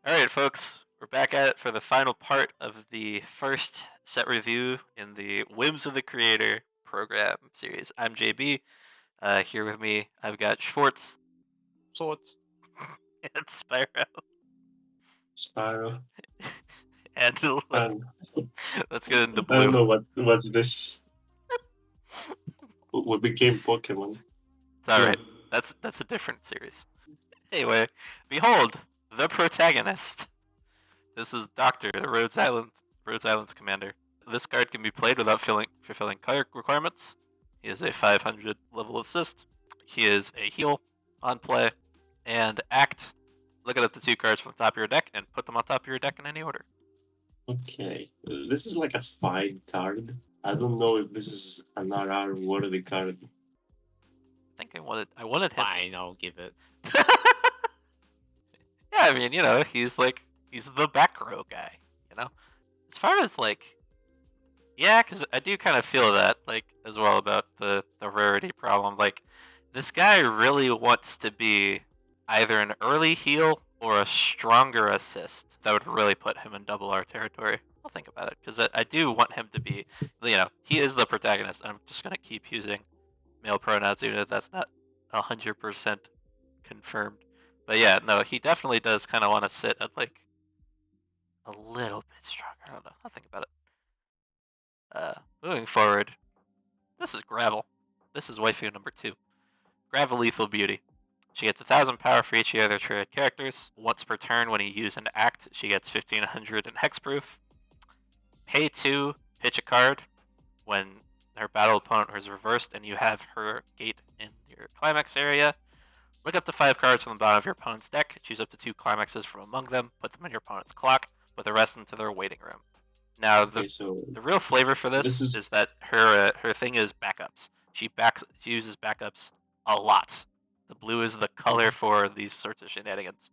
All right, folks, we're back at it for the final part of the first set review in the Whims of the Creator program series. I'm JB. Here with me, I've got Schwartz Swords. and Spyro. Spyro. And let's, And let's get into I don't Blue. know what's this. What became Pokemon? It's all Yeah. right. That's a different series. Anyway, behold the protagonist. This is Doctor, the Rhodes Island's commander. This card can be played without fulfilling card requirements. He is a 500 level assist. He is a heal on play, and act. Look at the two cards from the top of your deck and put them on top of your deck in any order. Okay. This is like a fine card. I don't know if this is an RR worthy card. I think I wanted him. Fine, I'll give it. Yeah, I mean, he's the back row guy. As far as yeah, because I do kind of feel that as well about the rarity problem. This guy really wants to be either an early heal or a stronger assist that would really put him in double R territory. I'll think about it because I do want him to be, he is the protagonist, and I'm just gonna keep using male pronouns even if that's not 100% confirmed. But yeah, no, he definitely does kind of want to sit at a little bit stronger. I don't know. I'll think about it. Moving forward, this is Gravel. This is waifu number 2. Gravel Lethal Beauty. She gets 1,000 power for each of the other traded characters. Once per turn, when you use an act, she gets 1,500 in hexproof. Pay 2, pitch a card. When her battle opponent is reversed and you have her gate in your climax area, look up to 5 cards from the bottom of your opponent's deck, choose up to 2 climaxes from among them, put them in your opponent's clock, put the rest into their waiting room. Now, Okay, so the real flavor for this is that her thing is backups. She uses backups a lot. The blue is the color for these sorts of shenanigans.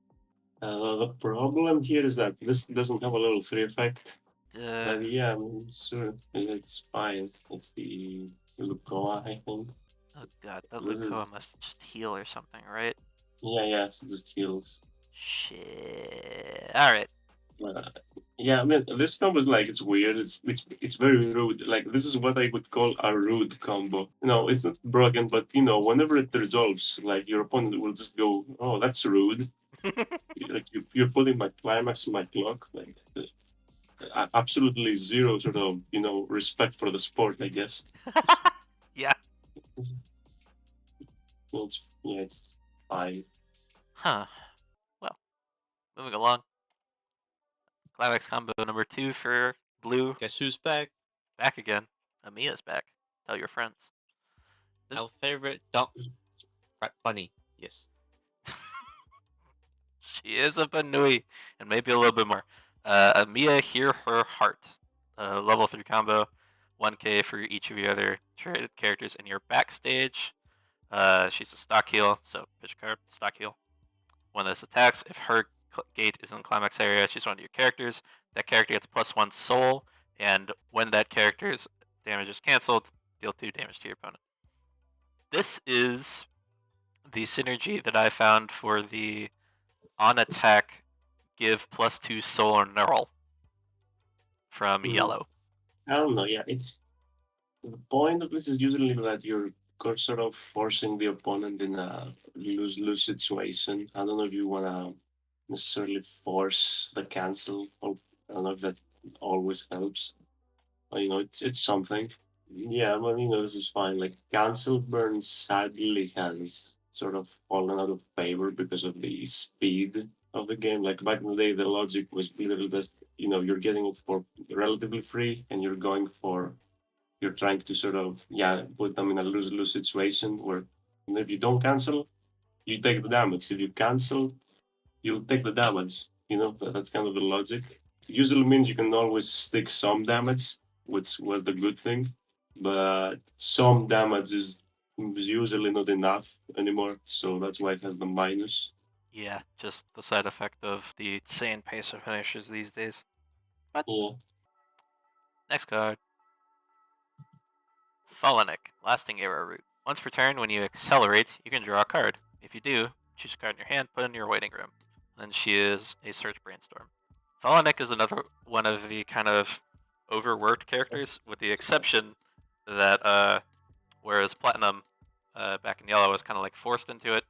the problem here is that this doesn't have a little free effect. Uh, But yeah, I mean, sure, it's fine. It's the Lucoa, I think. oh god, that This Lucoa is must just heal or something, right? yeah, it just heals. Shit. Alright. Uh, yeah, I mean, this combo is like it's weird. It's very rude. Like this is what I would call a rude combo. It's not broken, but whenever it resolves, like your opponent will just go, "Oh, that's rude." Like you're putting my climax in my clock. Like absolutely zero sort of respect for the sport. I guess. Yeah. It's fine. Huh. Well, moving along. Climax combo number 2 for blue. Guess who's back? Back again. Amiya's back. Tell your friends. Our favorite dog. Right, bunny. Yes. She is a Banui, and maybe a little bit more. Amiya, Hear Her Heart. Level 3 combo. 1k for each of your other traded characters in your backstage. She's a stock heal, so pitch card, stock heal. When this attacks, if her gate is in the climax area, she's one of your characters. That character gets +1 soul, and when that character's damage is cancelled, deal 2 damage to your opponent. This is the synergy that I found for the on attack give +2 soul or neural from yellow. I don't know. Yeah, it's the point of this is usually that you're sort of forcing the opponent in a lose-lose situation. I don't know if you want to necessarily force the cancel, or I don't know if that always helps. But, it's something. Yeah, but this is fine. Like cancel burn sadly has sort of fallen out of favor because of the speed of the game. Like back in the day, the logic was literally just you're getting it for relatively free, and you're trying to sort of put them in a lose-lose situation where if you don't cancel, you take the damage. If you cancel, you take the damage. That's kind of the logic. Usually means you can always stick some damage, which was the good thing, but some damage is usually not enough anymore. So that's why it has the minus. Yeah, just the side effect of the insane pace of finishers these days. But Yeah. next card. Falenic, Lasting Arrow Root. Once per turn, when you accelerate, you can draw a card. If you do, choose a card in your hand, put it in your waiting room. and she is a Search Brainstorm. Valenik is another one of the kind of overworked characters, with the exception that whereas Platinum back in Yellow was kind of like forced into it,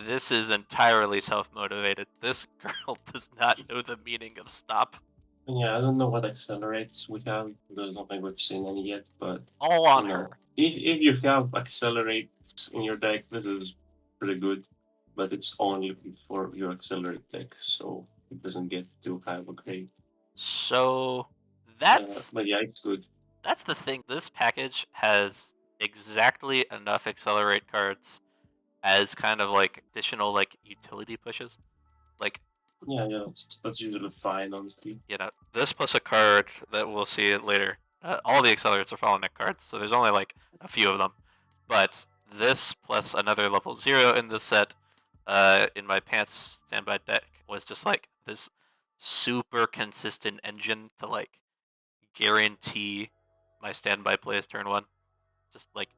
this is entirely self-motivated. This girl does not know the meaning of stop. Yeah, I don't know what accelerates we have. There's nothing we've seen any yet, but All on you know, her. if you have accelerates in your deck, this is pretty good. But it's only for your accelerate deck, so it doesn't get too high of a grade. So that's But yeah, it's good. that's the thing. This package has exactly enough accelerate cards as kind of like additional like utility pushes. Like, Yeah, that's usually fine, honestly. you know, this plus a card that we'll see it later. All the accelerates are Fallen Nick cards, so there's only like a few of them. But this plus another level 0 in this set, in my pants standby deck, was just like this super consistent engine to like guarantee my standby plays turn 1. Just like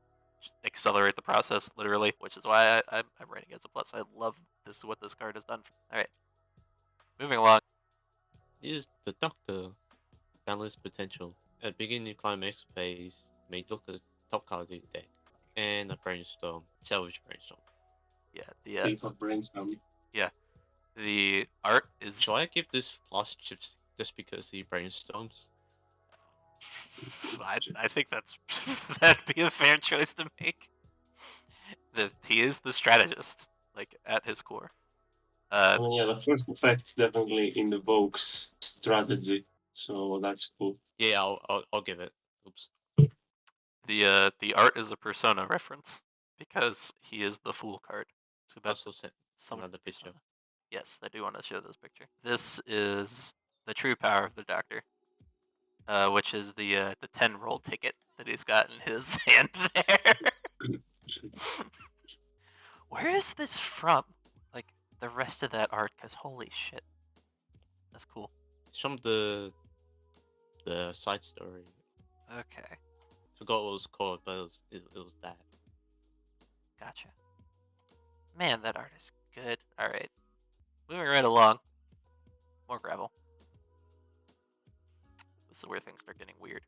accelerate the process literally, which is why I'm rating it as a plus. I love this what this card has done. All right, moving along. Is the Doctor balance potential. At the beginning of climax phase, may look at the top card of the deck and a brainstorm, salvage brainstorm. Yeah, Thief of Brainstorm. the art is. Shall I give this plus just because he brainstorms? I think that'd be a fair choice to make. He is the strategist, like at his core. I mean, yeah, the first effect definitely invokes strategy, so that's cool. Yeah, I'll give it. Oops. The art is a Persona reference because he is the Fool card. So Also sent some another picture. Persona. Yes, I do want to show this picture. This is the true power of the Doctor, which is the 10 roll ticket that he's got in his hand there. Where is this from? Like the rest of that art, because holy shit, that's cool. It's from the side story. Okay, Forgot what it was called, but it was that. gotcha. Man, that art is good. All right, moving right along. More gravel. This is where things start getting weird.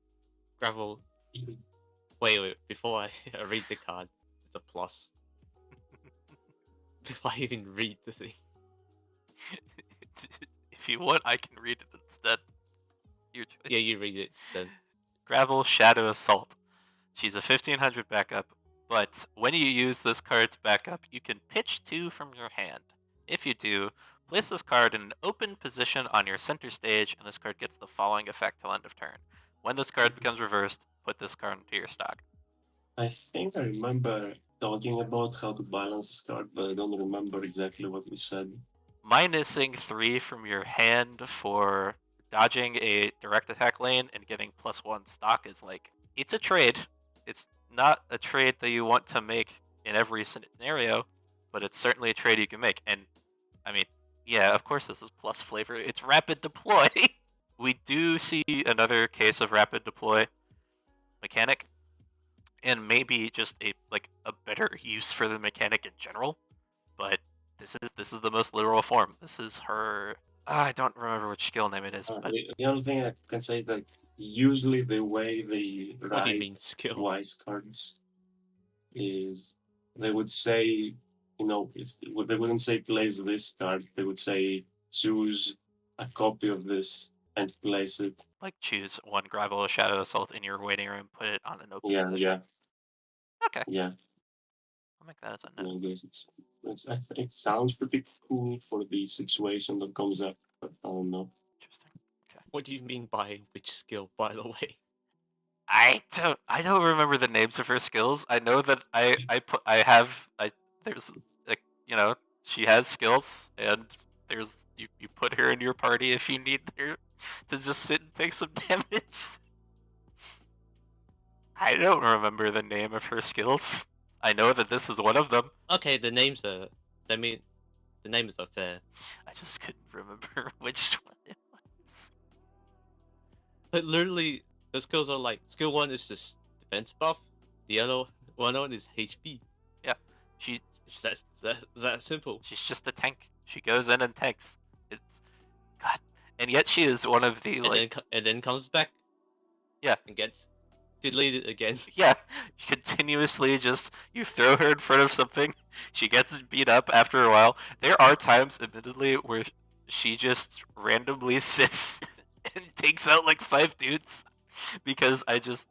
Gravel. Wait. Before I read the card, it's a plus. If I even read the thing. If you want, I can read it instead. Your choice. Yeah, you read it then. Gravel Shadow Assault. She's a 1500 backup, but when you use this card's backup, you can pitch 2 from your hand. If you do, place this card in an open position on your center stage, and this card gets the following effect till end of turn. When this card becomes reversed, put this card into your stock. I think I remember talking about how to balance this card, but I don't remember exactly what we said. Minusing 3 from your hand for dodging a direct attack lane and getting +1 stock is like, it's a trade. It's not a trade that you want to make in every scenario, but it's certainly a trade you can make. And I mean, yeah, of course this is plus flavor. It's rapid deploy. We do see another case of rapid deploy mechanic, and maybe just a better use for the mechanic in general. But this is the most literal form. This is her. I don't remember which skill name it is, but The only thing I can say that usually the way they What do you write mean skill? Weiss cards is they would say, they wouldn't say place this card. They would say choose a copy of this and place it. like choose one gravel shadow assault in your waiting room, put it on an open Yeah, position. Okay, yeah. I'll make that as a I note. guess it sounds pretty cool for the situation that comes up, but I don't know. Interesting. What do you mean by which skill, by the way? I don't remember the names of her skills. I know that there's like, she has skills, and there's you put her in your party if you need her to just sit and take some damage. I don't remember the name of her skills. I know that this is one of them. Okay, the names are fair. I just couldn't remember which one it was. But literally, the skills are like skill 1 is just defense buff. The other one is HP. Yeah, It's that simple. she's just a tank. She goes in and tanks. It's God, and yet she is one of the and then comes back. Yeah. And gets deleted again. Yeah, continuously just you throw her in front of something, she gets beat up after a while. There are times, admittedly, where she just randomly sits and takes out like 5 dudes because I just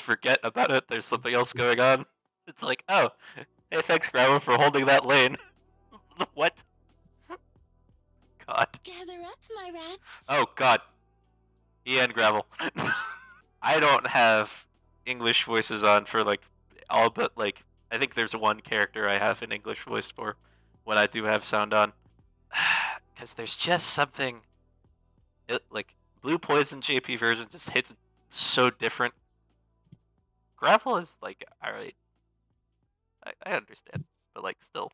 forget about it. There's something else going on. It's like, oh, hey, thanks, Grandma, for holding that lane. What? God. Gather up, my rats. Oh, God. Ian Gravel. I don't have English voices on for like all but like I think there's one character I have an English voice for when I do have sound on. Because there's just something like Blue Poison JP version just hits so different. Gravel is like alright. I understand, but like still.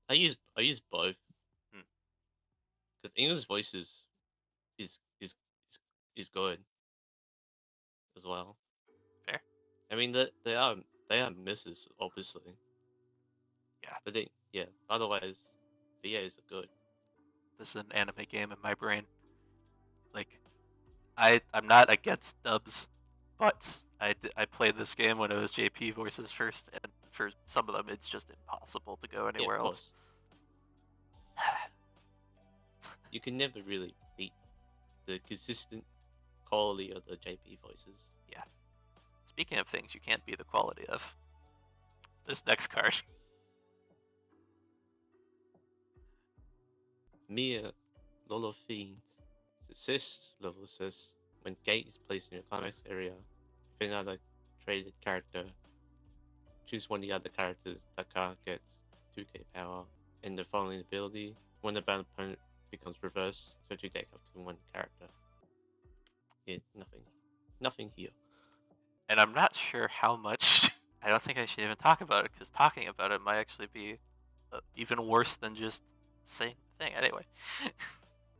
I use both. Hmm. Because English voices is good as well. Fair. I mean they are misses, obviously. Yeah. But otherwise VAs are good. This is an anime game in my brain. Like I'm not against dubs, but I played this game when it was JP voices first, and for some of them it's just impossible to go anywhere else. You can never really beat the consistent quality of the JP voices. Yeah. Speaking of things you can't beat the quality of, this next card. Mia Lola Fiends. Assist level assist. When gate is placed in your climax area, if another traded character, choose one of the other characters. That card gets 2k power. And the following ability, when the bound opponent becomes reversed, search your deck up to one character. Yeah, nothing here. And I'm not sure how much. I don't think I should even talk about it, because talking about it might actually be even worse than just saying the thing. Anyway.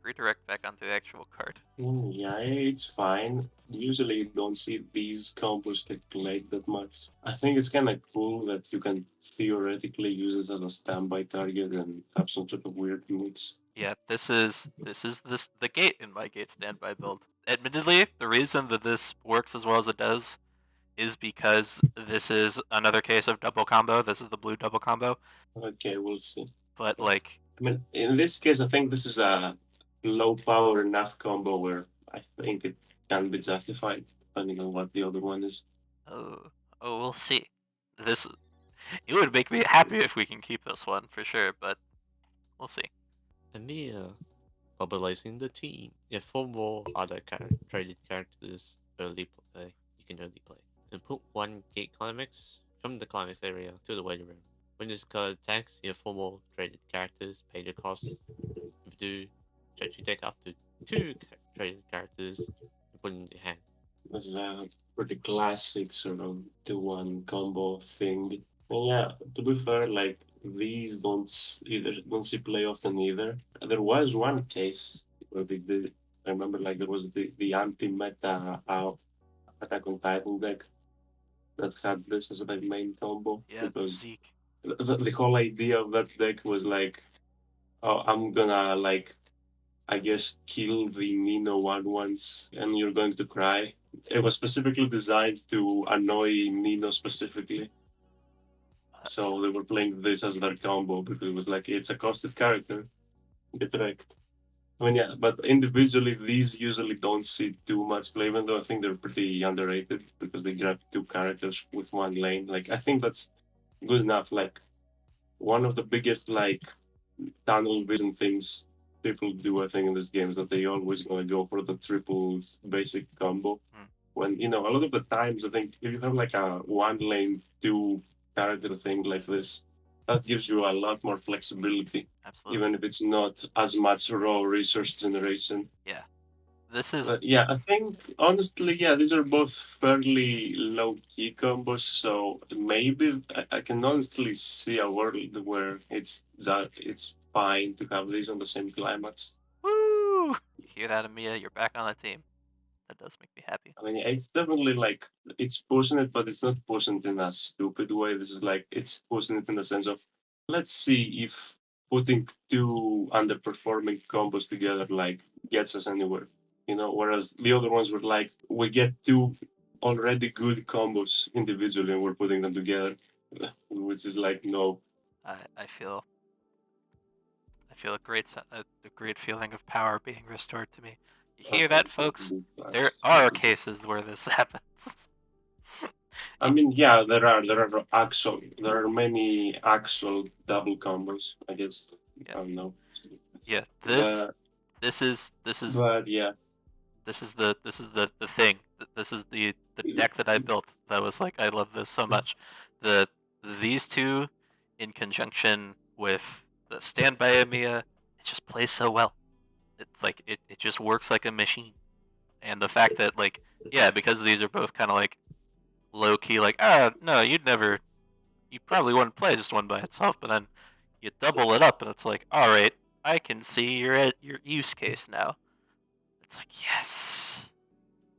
Redirect back onto the actual card. Yeah, it's fine. Usually you don't see these combos get played that much. I think it's kind of cool that you can theoretically use it as a standby target and have some sort of weird moves. Yeah, this is the gate in my gate standby build. Admittedly, the reason that this works as well as it does is because this is another case of double combo. This is the blue double combo. Okay, we'll see. But like, I mean, in this case, I think this is a low power enough combo where I think it can be justified, depending on what the other one is. oh, we'll see. This it would make me happy if we can keep this one for sure, but we'll see. And Mia mobilizing the team. You have 4 more other traded characters early play. You can early play. And put 1 gate climax from the climax area to the waiting room. When this card attacks, you have 4 more traded characters, pay the cost. If you do, stretch your deck up to 2 traded characters and put in your hand. This is a pretty classic sort of 2-1 combo thing. And yeah, to be fair, like these don't see play often either. There was one case where they did. I remember like there was the anti-meta Attack on Titan deck that had this as the main combo. Yeah, because Zeke. the whole idea of that deck was like, oh, I'm gonna like, I guess, kill the Nino 1/1s and you're going to cry. It was specifically designed to annoy Nino specifically. So they were playing this as their combo because it was like, it's a costed character. Get wrecked. I mean, yeah, but individually, these usually don't see too much play, even though I think they're pretty underrated because they grab 2 characters with 1 lane. Like, I think that's good enough. Like, one of the biggest, like, tunnel vision things people do, I think, in this game is that they always going to go for the triple basic combo. When, a lot of the times, I think if you have like a 1 lane, 2 character thing like this, that gives you a lot more flexibility. Absolutely. Even if it's not as much raw resource generation. Yeah. This is. But yeah, I think honestly, yeah, these are both fairly low key combos. So maybe I can honestly see a world where it's fine to have these on the same climax. Woo! You hear that, Amia? You're back on the team. That does make me happy. I mean, it's definitely like it's pushing it, but it's not pushing it in a stupid way. This is like it's pushing it in the sense of let's see if putting two underperforming combos together like gets us anywhere. Whereas the other ones were like we get two already good combos individually and we're putting them together, which is like no. I feel a great feeling of power being restored to me. You hear that, folks? There are cases where this happens. I mean, yeah, there are many actual double combos, I guess. Yeah. I don't know. Yeah, But this is yeah, this is the thing. This is the deck that I built. That was like I love this so much. These two, in conjunction with the Standby Amiya, it just plays so well. It just works like a machine. And the fact that like because these are both kind of like low key, like no, you probably wouldn't play just one by itself, but then you double it up and it's like, all right, I can see your use case now. It's like yes.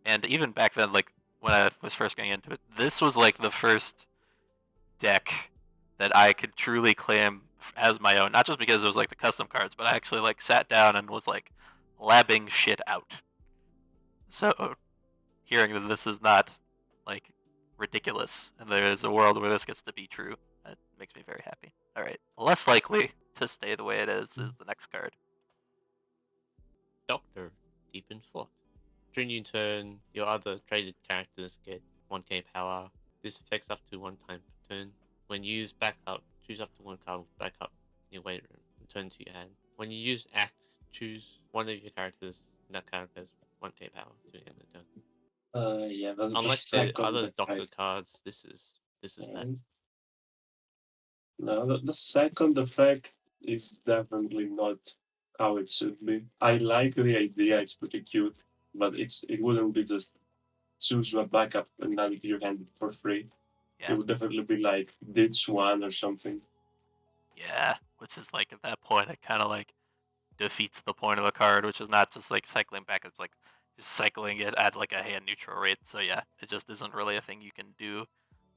And even back then, like when I was first getting into it, this was like the first deck that I could truly claim as my own. Not just because it was like the custom cards, but I actually like sat down and was like labbing shit out. So hearing that this is not like ridiculous and there is a world where this gets to be true, that makes me very happy. All right, less likely to stay the way it is the next card. Doctor, deep in thought. During your turn, your other traded characters get 1k power. This affects up to one time per turn. When you use backup, choose up to one card with backup in your weight room. Return to your hand. When you use act, choose one of your characters. That character has 1k power to the end of the turn. yeah. Unlike the other doctor cards, this is that. No, the second effect is definitely not how it should be. I like the idea; it's pretty cute, but it wouldn't be just choose a backup and add it to your hand for free. Yeah. It would definitely be like ditch one or something. Yeah, which is like at that point it kind of like defeats the point of the card, which is not just like cycling back; it's like just cycling it at like a hand neutral rate. So yeah, it just isn't really a thing you can do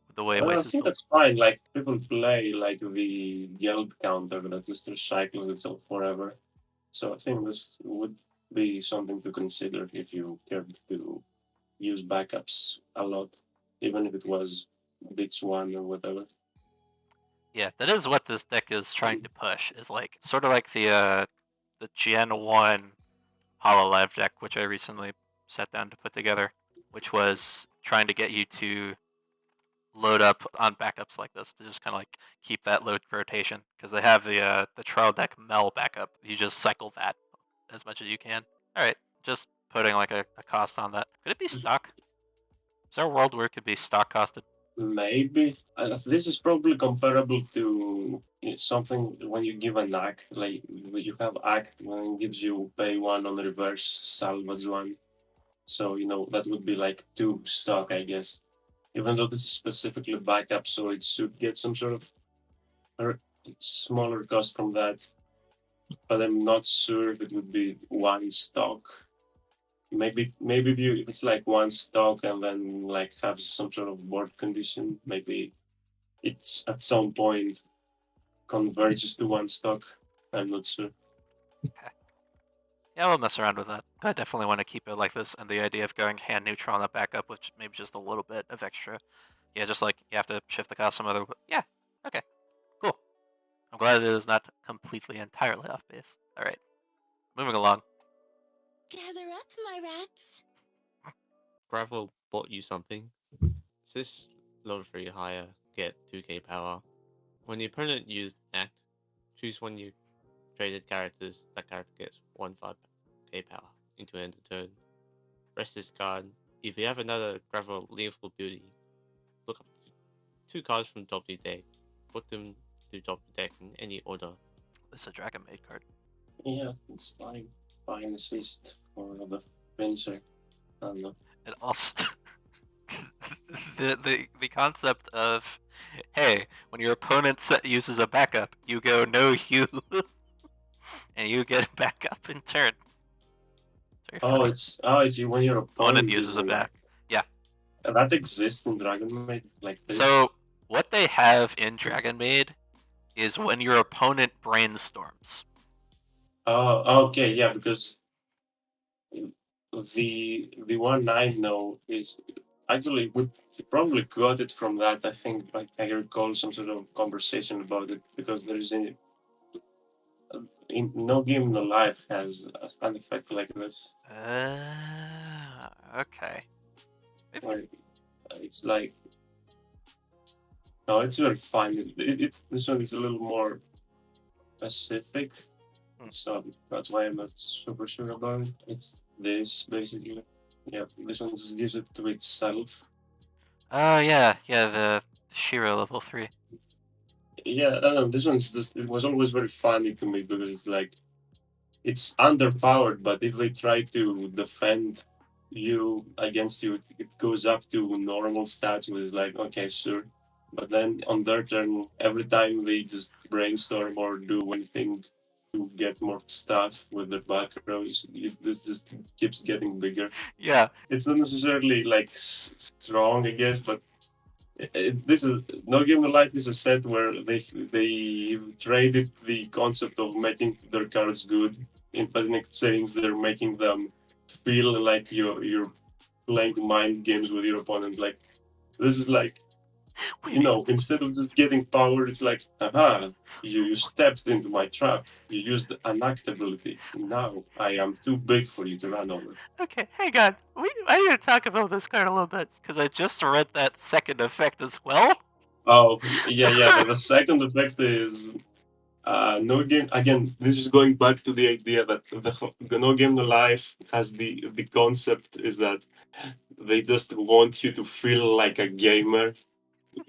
with the way I Weiss is think built. that's fine. Like people play like the guild counter that just recycles itself forever. So I think this would be something to consider if you cared to use backups a lot, even if it was bits one or whatever. Yeah, that is what this deck is trying to push. Is like sort of like the Gen 1 Hololive deck, which I recently sat down to put together, which was trying to get you to load up on backups like this to just kind of like keep that load rotation because they have the trial deck Mel backup. You just cycle that as much as you can. All right, just putting like a cost on that. Could it be stock? Is there a world where it could be stock costed? Maybe this is probably comparable to something when you give an act, like you have act when it gives you pay one on reverse, salvage one. So that would be like two stock, I guess. Even though this is specifically backup, so it should get some sort of smaller cost from that. But I'm not sure if it would be one stock. Maybe if it's like one stock and then like have some sort of board condition, maybe it's at some point converges to one stock. I'm not sure. Okay. Yeah, we'll mess around with that. I definitely want to keep it like this, and the idea of going hand neutral on the backup with maybe just a little bit of extra. Yeah, just like you have to shift the cost some other. Yeah, okay, cool. I'm glad it is not completely entirely off base. All right, moving along. Gather up, my rats. Gravel bought you something. This load for your higher, get 2k power. When the opponent used act, choose one of your traded characters. That character gets 15k power into end of turn. Rest this card. If you have another gravel lethal beauty, look up two cards from top of your deck. Put them to top of the deck in any order. This is a Dragon Maid card. Yeah, it's fine. Fine assist for the pincer. I don't know. And also the concept of hey, when your opponent uses a backup, you go no you, and you get back up in turn. Very funny. It's when your opponent uses a back. Yeah. And that exists in Dragon Maid, like this. So what they have in Dragon Maid is when your opponent brainstorms. Oh, okay, yeah, because the one I know is actually we probably got it from that. I think I recall some sort of conversation about it because there's in no game in the life has an effect like this. Okay. Maybe. Like it's like no, it's very fun. This one is a little more specific, so that's why I'm not super sure about it. It's this basically. Yeah, this one just gives it to itself. Oh yeah, the Shiro level 3. Yeah, I don't know. This one's just it was always very funny to me because it's like it's underpowered, but if they try to defend you against you, it goes up to normal stats, which is like okay, sure. But then on their turn, every time they just brainstorm or do anything to get more stuff with their back rows, this just keeps getting bigger. Yeah. It's not necessarily like strong, I guess, but this is No Game No Life is a set where they traded the concept of making their cards good, but in exchange they're making them feel like you're playing mind games with your opponent. Like this is like instead of just getting power, it's like, aha, you stepped into my trap. You used an act ability. Now I am too big for you to run over. Okay, hang on. I need to talk about this card a little bit because I just read that second effect as well. Oh, yeah. The second effect is no game. Again, this is going back to the idea that the No Game No Life has the concept is that they just want you to feel like a gamer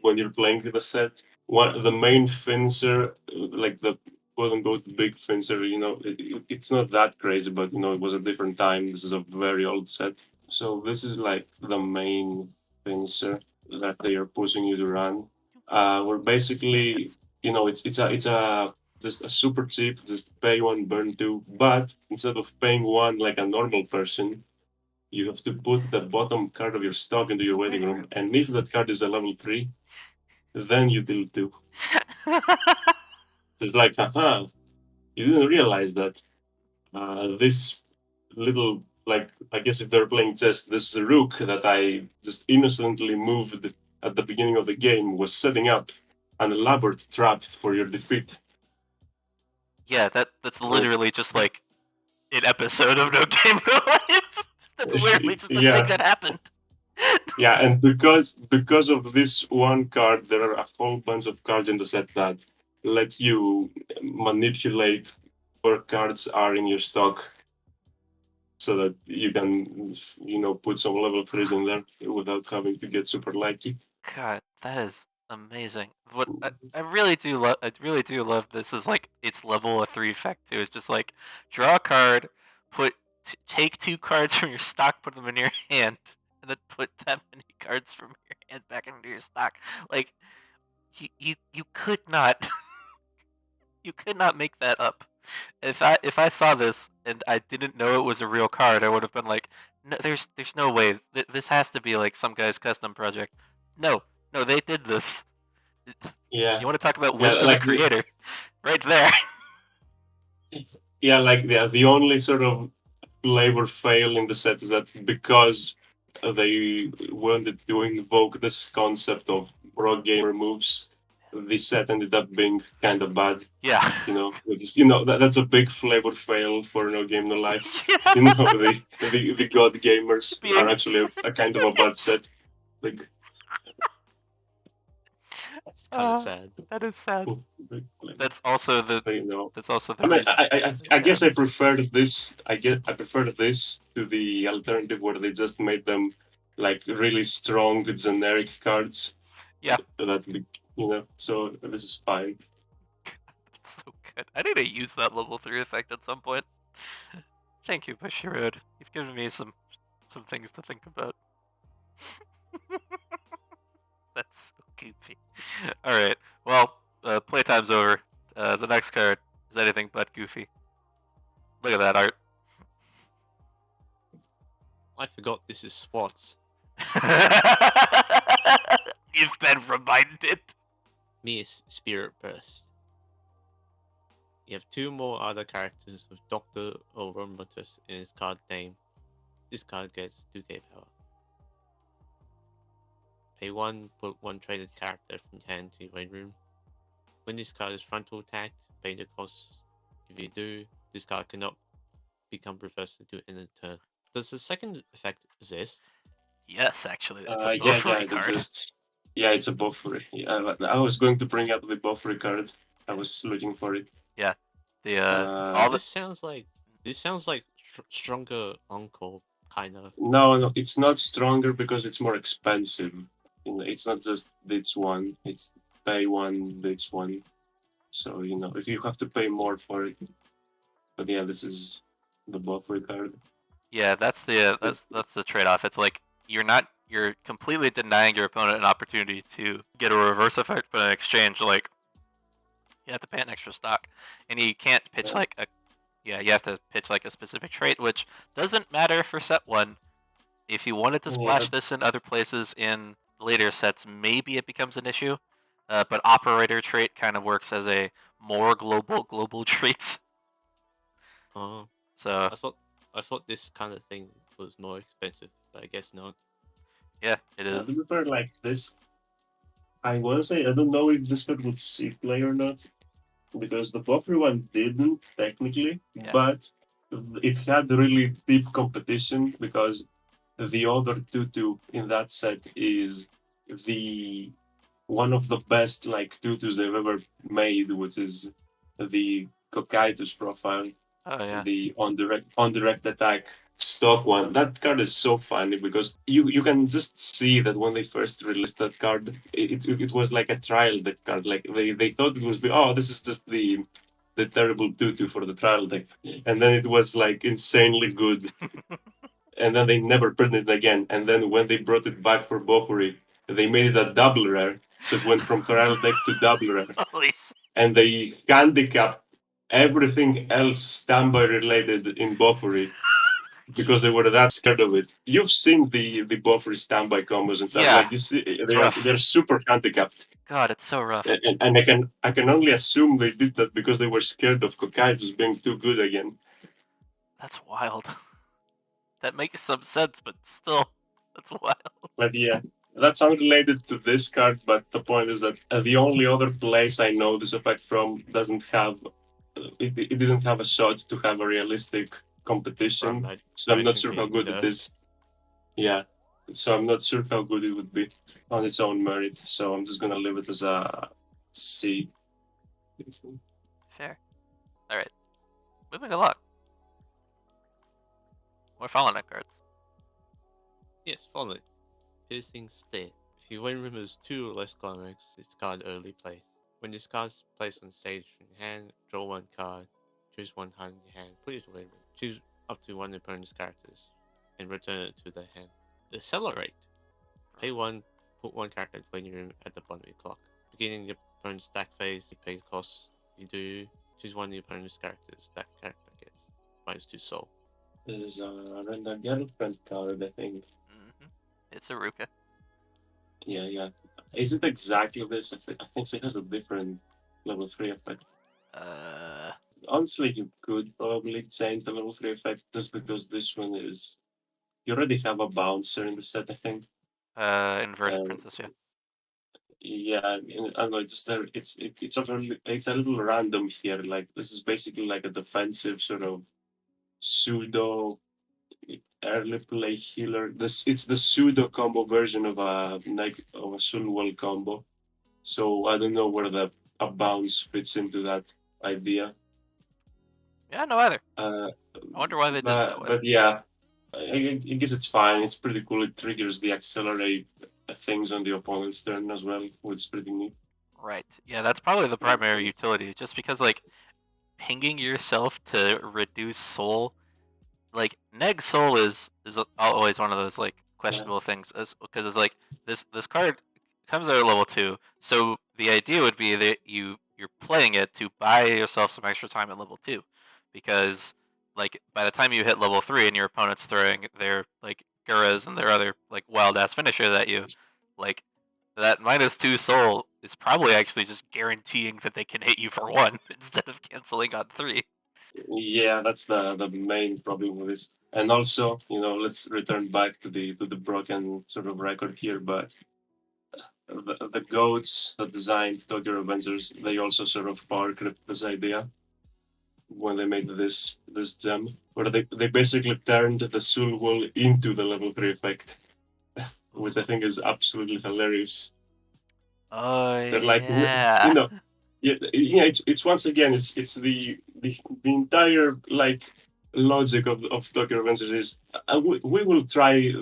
when you're playing the set. The main fencer, like the quote unquote big fencer, it's not that crazy, but it was a different time. This is a very old set. So this is like the main fencer that they are pushing you to run. Where basically, it's a just a super cheap, just pay one, burn two. But instead of paying one like a normal person, you have to put the bottom card of your stock into your waiting room, and if that card is a level 3, then you deal 2. It's like, haha, you didn't realize that this little, like, I guess if they're playing chess, this rook that I just innocently moved at the beginning of the game was setting up an elaborate trap for your defeat. Yeah, that's literally just like an episode of No Game No Life. That's literally just the thing that happened. Yeah, and because of this one card, there are a whole bunch of cards in the set that let you manipulate where cards are in your stock, so that you can put some level 3s in there without having to get super lucky. God, that is amazing. What I really do love, I really do love this is like it's level 3 effect too. It's just like draw a card, take 2 cards from your stock, put them in your hand, and then put that many cards from your hand back into your stock. Like you could not you could not make that up. If I saw this and I didn't know it was a real card, I would have been like, no, there's no way. This has to be like some guy's custom project. No, they did this. Yeah. You want to talk about Whims of like the creator? Right there. Yeah, like the only sort of flavor fail in the set is that because they wanted to invoke this concept of pro gamer moves, this set ended up being kind of bad. Yeah. Which is, that's a big flavor fail for No Game No Life. The god gamers are actually a kind of a bad set. Like, It's kind of sad. That is sad. like, That's also the. That's also the I mean, reason. I guess I preferred this. I preferred this to the alternative where they just made them like really strong generic cards. Yeah. So this is fine. That's so good. I need to use that level 3 effect at some point. Thank you, Bushiroad. You've given me some things to think about. That's so goofy. All right. Well, playtime's over. The next card is anything but goofy. Look at that art. I forgot this is SWAT. You've been reminded. Me is Spirit Burst. You have 2 more other characters with Doctor or Robotus in his card name. This card gets 2k power. Pay 1, put 1 traded character from hand to your main room. When this card is frontal attacked, pay the cost. If you do, this card cannot become reversed into an turn. Does the second effect exist? Yes, actually, it's a Yeah, buffery it card. exists. Yeah, it's a buffer. Yeah, I was going to bring up the buffer card. I was looking for it. Yeah, all This sounds like stronger encore kind of. No, it's not stronger because it's more expensive. It's not just it's one. It's pay 1, it's 1. So if you have to pay more for it. But yeah, this is the buffer card. Yeah, that's the trade-off. It's like you're completely denying your opponent an opportunity to get a reverse effect, but in exchange, like you have to pay an extra stock, and you can't pitch you have to pitch like a specific trait, which doesn't matter for set 1. If you wanted to splash this in other places in later sets, maybe it becomes an issue. But operator trait kind of works as a more global traits. Oh, So I thought this kind of thing was more expensive, but I guess not. yeah, it To is. be fair, like this, I want to say I don't know if this card would see play or not, because the buffer one didn't technically, but it had really deep competition because the other tutu in that set is the one of the best like tutus they've ever made, which is the Cocytus profile. Oh yeah. The on direct attack stock one. That card is so funny because you can just see that when they first released that card, it was like a trial deck card. Like they thought it was this is just the terrible tutu for the trial deck, and then it was like insanely good. And then they never printed it again. And then when they brought it back for buffery, they made it a double rare, so it went from trial deck to double rare. Holy shit. And they handicapped everything else standby related in buffery because they were that scared of it. You've seen the buffery standby combos and stuff. Yeah, Like you see, rough. they're super handicapped. God, it's so rough. And I can only assume they did that because they were scared of Cocytus being too good again. That's wild. That makes some sense, but still, that's wild. But yeah, that's unrelated to this card. But the point is that the only other place I know this effect from doesn't have it didn't have a shot to have a realistic competition. So I'm not sure how good it is. Yeah, so I'm not sure how good it would be on its own merit. So I'm just gonna leave it as a C. Fair. All right, moving along. More Fallen Knight cards. Yes, follow it. Piercing Stare. If your win room is 2 or less climax, this card early plays. When this card is placed on stage from your hand, draw 1 card, choose 1 card in your hand, put it to win room. Choose up to 1 opponent's characters, and return it to their hand. Accelerate. Pay 1, put 1 character in your room at the bottom of your clock. Beginning the opponent's stack phase, you pay the cost. If you do, choose 1 of the opponent's characters that character gets. -2 soul. There's a random girlfriend card, I think. It's Aruka. Yeah. Is it exactly this? I think it has a different level 3 effect. Honestly, you could probably change the level 3 effect just because this one is. You already have a bouncer in the set, I think. Inverted Princess, yeah. Yeah, I don't know. It's a little random here. Like this is basically like a defensive sort of pseudo early play healer. It's the pseudo combo version of a Sulwell combo. So I don't know where a bounce fits into that idea. Yeah, no either. I wonder why they did it that way. But yeah, I guess it's fine. It's pretty cool. It triggers the accelerate things on the opponent's turn as well, which is pretty neat. Right. Yeah, that's probably the primary utility. Just because, like, pinging yourself to reduce soul, like, neg soul is always one of those, like, questionable things. Because it's like, this card comes out at level 2, so the idea would be that you're playing it to buy yourself some extra time at level 2. Because, like, by the time you hit level 3 and your opponent's throwing their, like, Guras and their other, like, wild-ass finishers at you, like, that -2 soul is probably actually just guaranteeing that they can hit you for 1 instead of canceling on 3. Yeah, that's the main problem with this. And also, let's return back to the broken sort of record here, but the goats that designed Tokyo Avengers, they also sort of power crept this idea when they made this gem, where they basically turned the soul wall into the level 3 effect, which I think is absolutely hilarious. Oh, They're like, yeah. yeah, it's once again, it's the entire like logic of Tokyo Revengers is we will try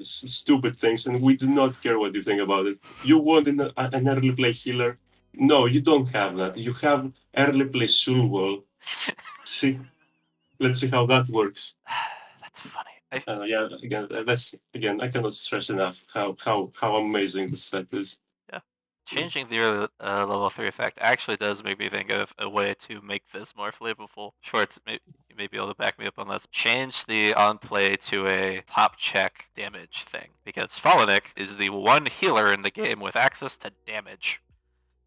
stupid things and we do not care what you think about it. You want an early play healer? No, you don't have that. You have early play soul wall. See, let's see how that works. That's funny. Yeah, again, I cannot stress enough how amazing this set is. Changing the level 3 effect actually does make me think of a way to make this more flavorful. Schwartz, you may be able to back me up on this. Change the on play to a top check damage thing, because Fallenik is the one healer in the game with access to damage.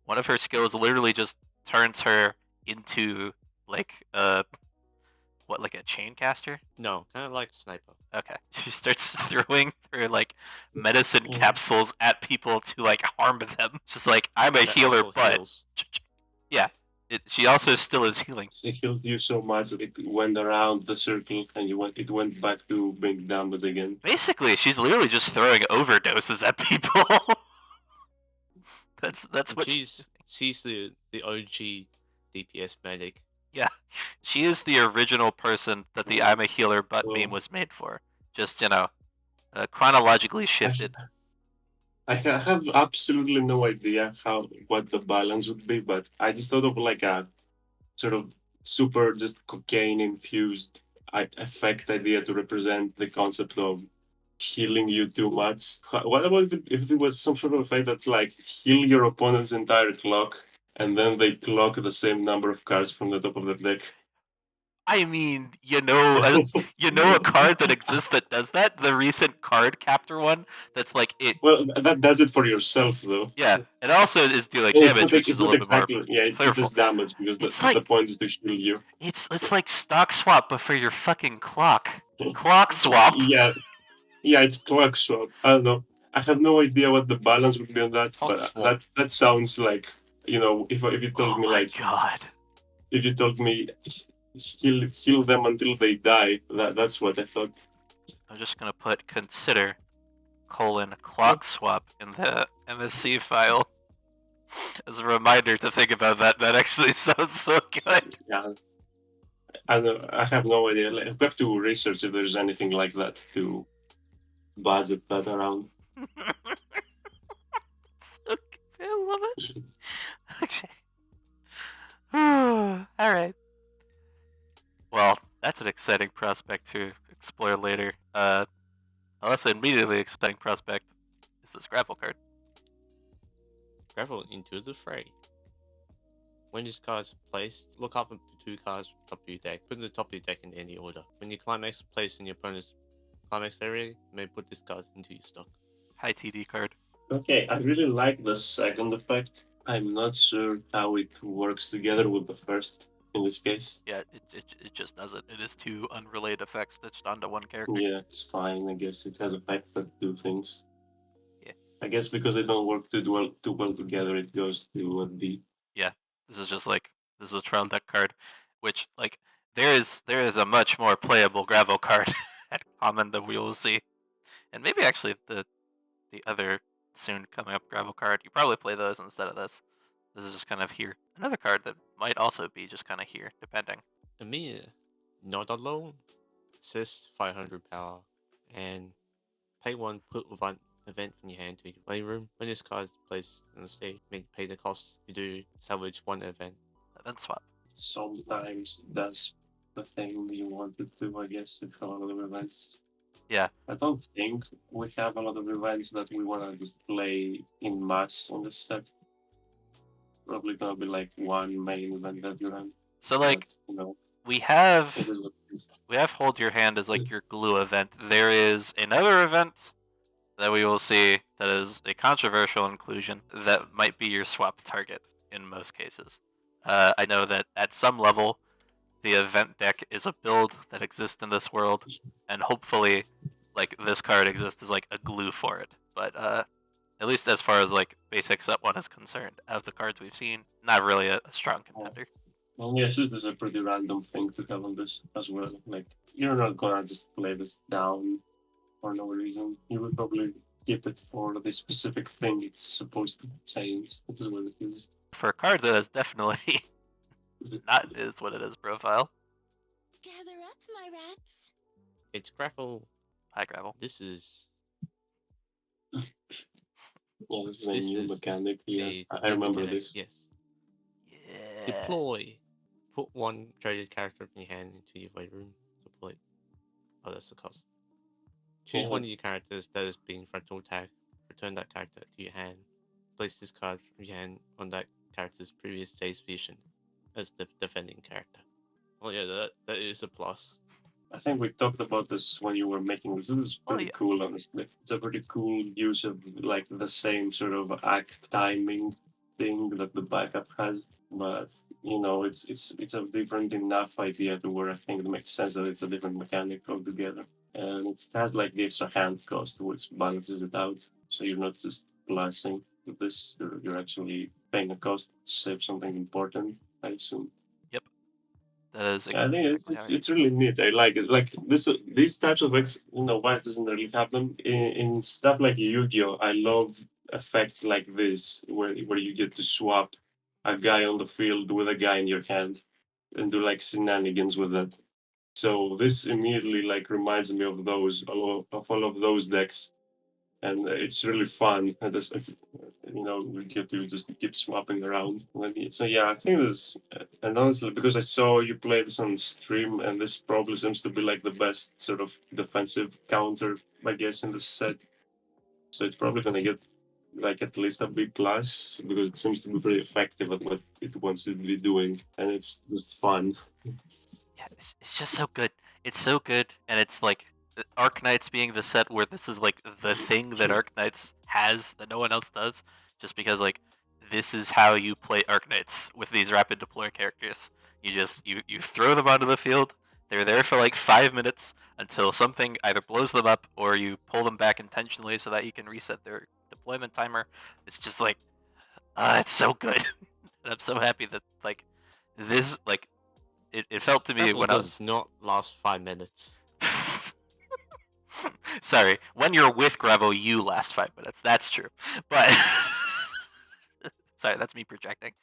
One of her skills literally just turns her into like a chain caster? No, kind of like Sniper. Okay. She starts throwing her like medicine capsules at people to like harm them. Just like, I'm a That healer, also but heals. yeah, she also still is healing. She healed you so much that it went around the circle and it went back to being damage again. Basically, she's literally just throwing overdoses at people. that's what she's the OG DPS medic. Yeah, she is the original person that the I'm a healer but meme was made for. Just chronologically shifted. I have absolutely no idea what the balance would be, but I just thought of like a sort of super just cocaine infused effect idea to represent the concept of healing you too much. What about if it was some sort of effect that's like heal your opponent's entire clock and then they clock the same number of cards from the top of the deck? I mean, you know a card that exists that does that? The recent card captor one that's like it. Well, that does it for yourself, though. Yeah, it also is doing It's damage, not, which is it's a not little exactly, bit more yeah, it does flavorful. damage because It's the point is to heal you. It's like stock swap, but for your fucking clock. Clock swap. Yeah, it's clock swap. I don't know. I have no idea what the balance would be on that, Clock but swap. that sounds like if you told Oh me my like god. if you told me heal them until they die, that's what I thought. I'm just gonna put consider clock swap in the C file as a reminder to think about that. That actually sounds so good. Yeah, I have no idea. Like, we have to research if there's anything like that to budget that around. So good. I love it. Okay. All right. Well, that's an exciting prospect to explore later. Unless an immediately exciting prospect is this gravel card. Gravel into the fray. When this card is placed, look up to 2 cards top of your deck. Put in the top of your deck in any order. When your climax is placed in your opponent's climax area, you may put this card into your stock. High TD card. Okay, I really like the second effect. I'm not sure how it works together with the first in this case. Yeah, it just doesn't. It is 2 unrelated effects stitched onto one character. Yeah, it's fine. I guess it has effects that do things. Yeah. I guess because they don't work too well together, it goes to a D. Yeah, this is a trial deck card, which like there is a much more playable gravel card at common that we will see, and maybe actually the other soon coming up gravel card. You probably play those instead of this. This is just kind of here. Another card that might also be just kind of here, depending. Amir, not alone. Assist 500 power and pay 1, put one event from your hand to your play room. When this card is placed on the stage, make pay the cost to do salvage 1 event. Event swap. Sometimes that's the thing you want to do, I guess, if a lot of events. Yeah. I don't think we have a lot of events that we want to just play in mass on this set. Probably gonna be like one main event that you run. So like, But, we have it is. Hold Your Hand as like your glue event. There is another event that we will see that is a controversial inclusion that might be your swap target in most cases. I know that at some level, the event deck is a build that exists in this world, and hopefully, like this card exists as like a glue for it. But at least as far as like basic set one is concerned, out of the cards we've seen, not really a strong contender. Well, yes, this is a pretty random thing to have on this as well. Like, you're not gonna just play this down for no reason. You would probably keep it for the specific thing it's supposed to change. It is what it is. For a card that is definitely not is what it is profile. Gather up, my rats. It's Gravel. Hi, Gravel. This is Well, this is a This new is mechanic here. a I remember mechanic, this. Yes. Yeah. Deploy. Put one traded character from your hand into your weight room. Deploy. Oh, that's the cost. Choose Yeah, one of that's- your characters that is being frontal attack. Return that character to your hand. Place this card from your hand on that character's previous day's position as the defending character. Oh yeah, that is a plus. I think we talked about this when you were making this. This is pretty yeah. cool, honestly. It's a pretty cool use of like the same sort of act timing thing that the backup has. But you know, it's a different enough idea to where I think it makes sense that it's a different mechanic altogether. And it has like the extra hand cost which balances it out. So you're not just blasting with this, you're actually paying a cost to save something important, I assume. That is Yeah, I think exactly how it's really neat. I like it. Like this, these types of Weiss doesn't really have them in stuff like Yu-Gi-Oh. I love effects like this, where you get to swap a guy on the field with a guy in your hand and do like shenanigans with that. So this immediately like reminds me of of all of those decks, and it's really fun. And we get to just keep swapping around. So yeah, I think this, and honestly, because I saw you play this on stream, and this probably seems to be like the best sort of defensive counter, I guess, in the set. So it's probably gonna get like at least a B plus because it seems to be pretty effective at what it wants to be doing, and it's just fun. Yeah, it's just so good. It's so good, and it's like Arknights being the set where this is like the thing that Arknights has that no one else does, just because like this is how you play Arknights with these rapid deploy characters. You throw them onto the field. They're there for like 5 minutes until something either blows them up or you pull them back intentionally so that you can reset their deployment timer. It's just like, it's so good, and I'm so happy that like this like it felt to me Gravel when I does was not last 5 minutes. sorry, when you're with Gravel, you last 5 minutes. That's true, but sorry, that's me projecting.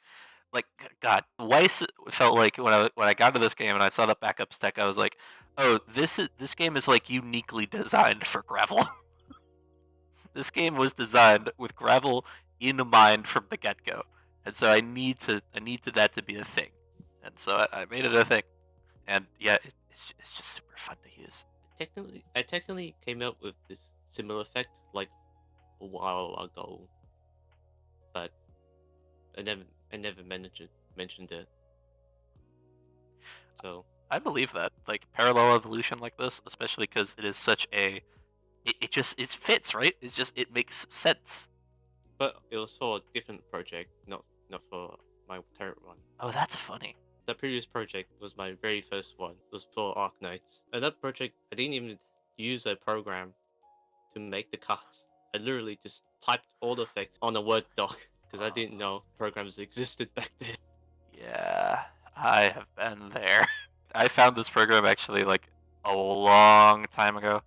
Like God, Weiss felt like when I got into this game and I saw the backup stack, I was like, oh, this game is like uniquely designed for Gravel. This game was designed with Gravel in mind from the get go, and so I need that to be a thing, and so I made it a thing, and yeah, it's just super fun to use. I technically came up with this similar effect like a while ago, but I never mentioned it. So I believe that, like parallel evolution like this, especially because it is such a, it fits, right? It makes sense. but it was for a different project, not for my current one. Oh, that's funny. The previous project was my very first one. It was for Arknights. And that project, I didn't even use a program to make the cards. I literally just typed all the effects on a Word doc because I didn't know programs existed back then. Yeah, I have been there. I found this program actually like a long time ago,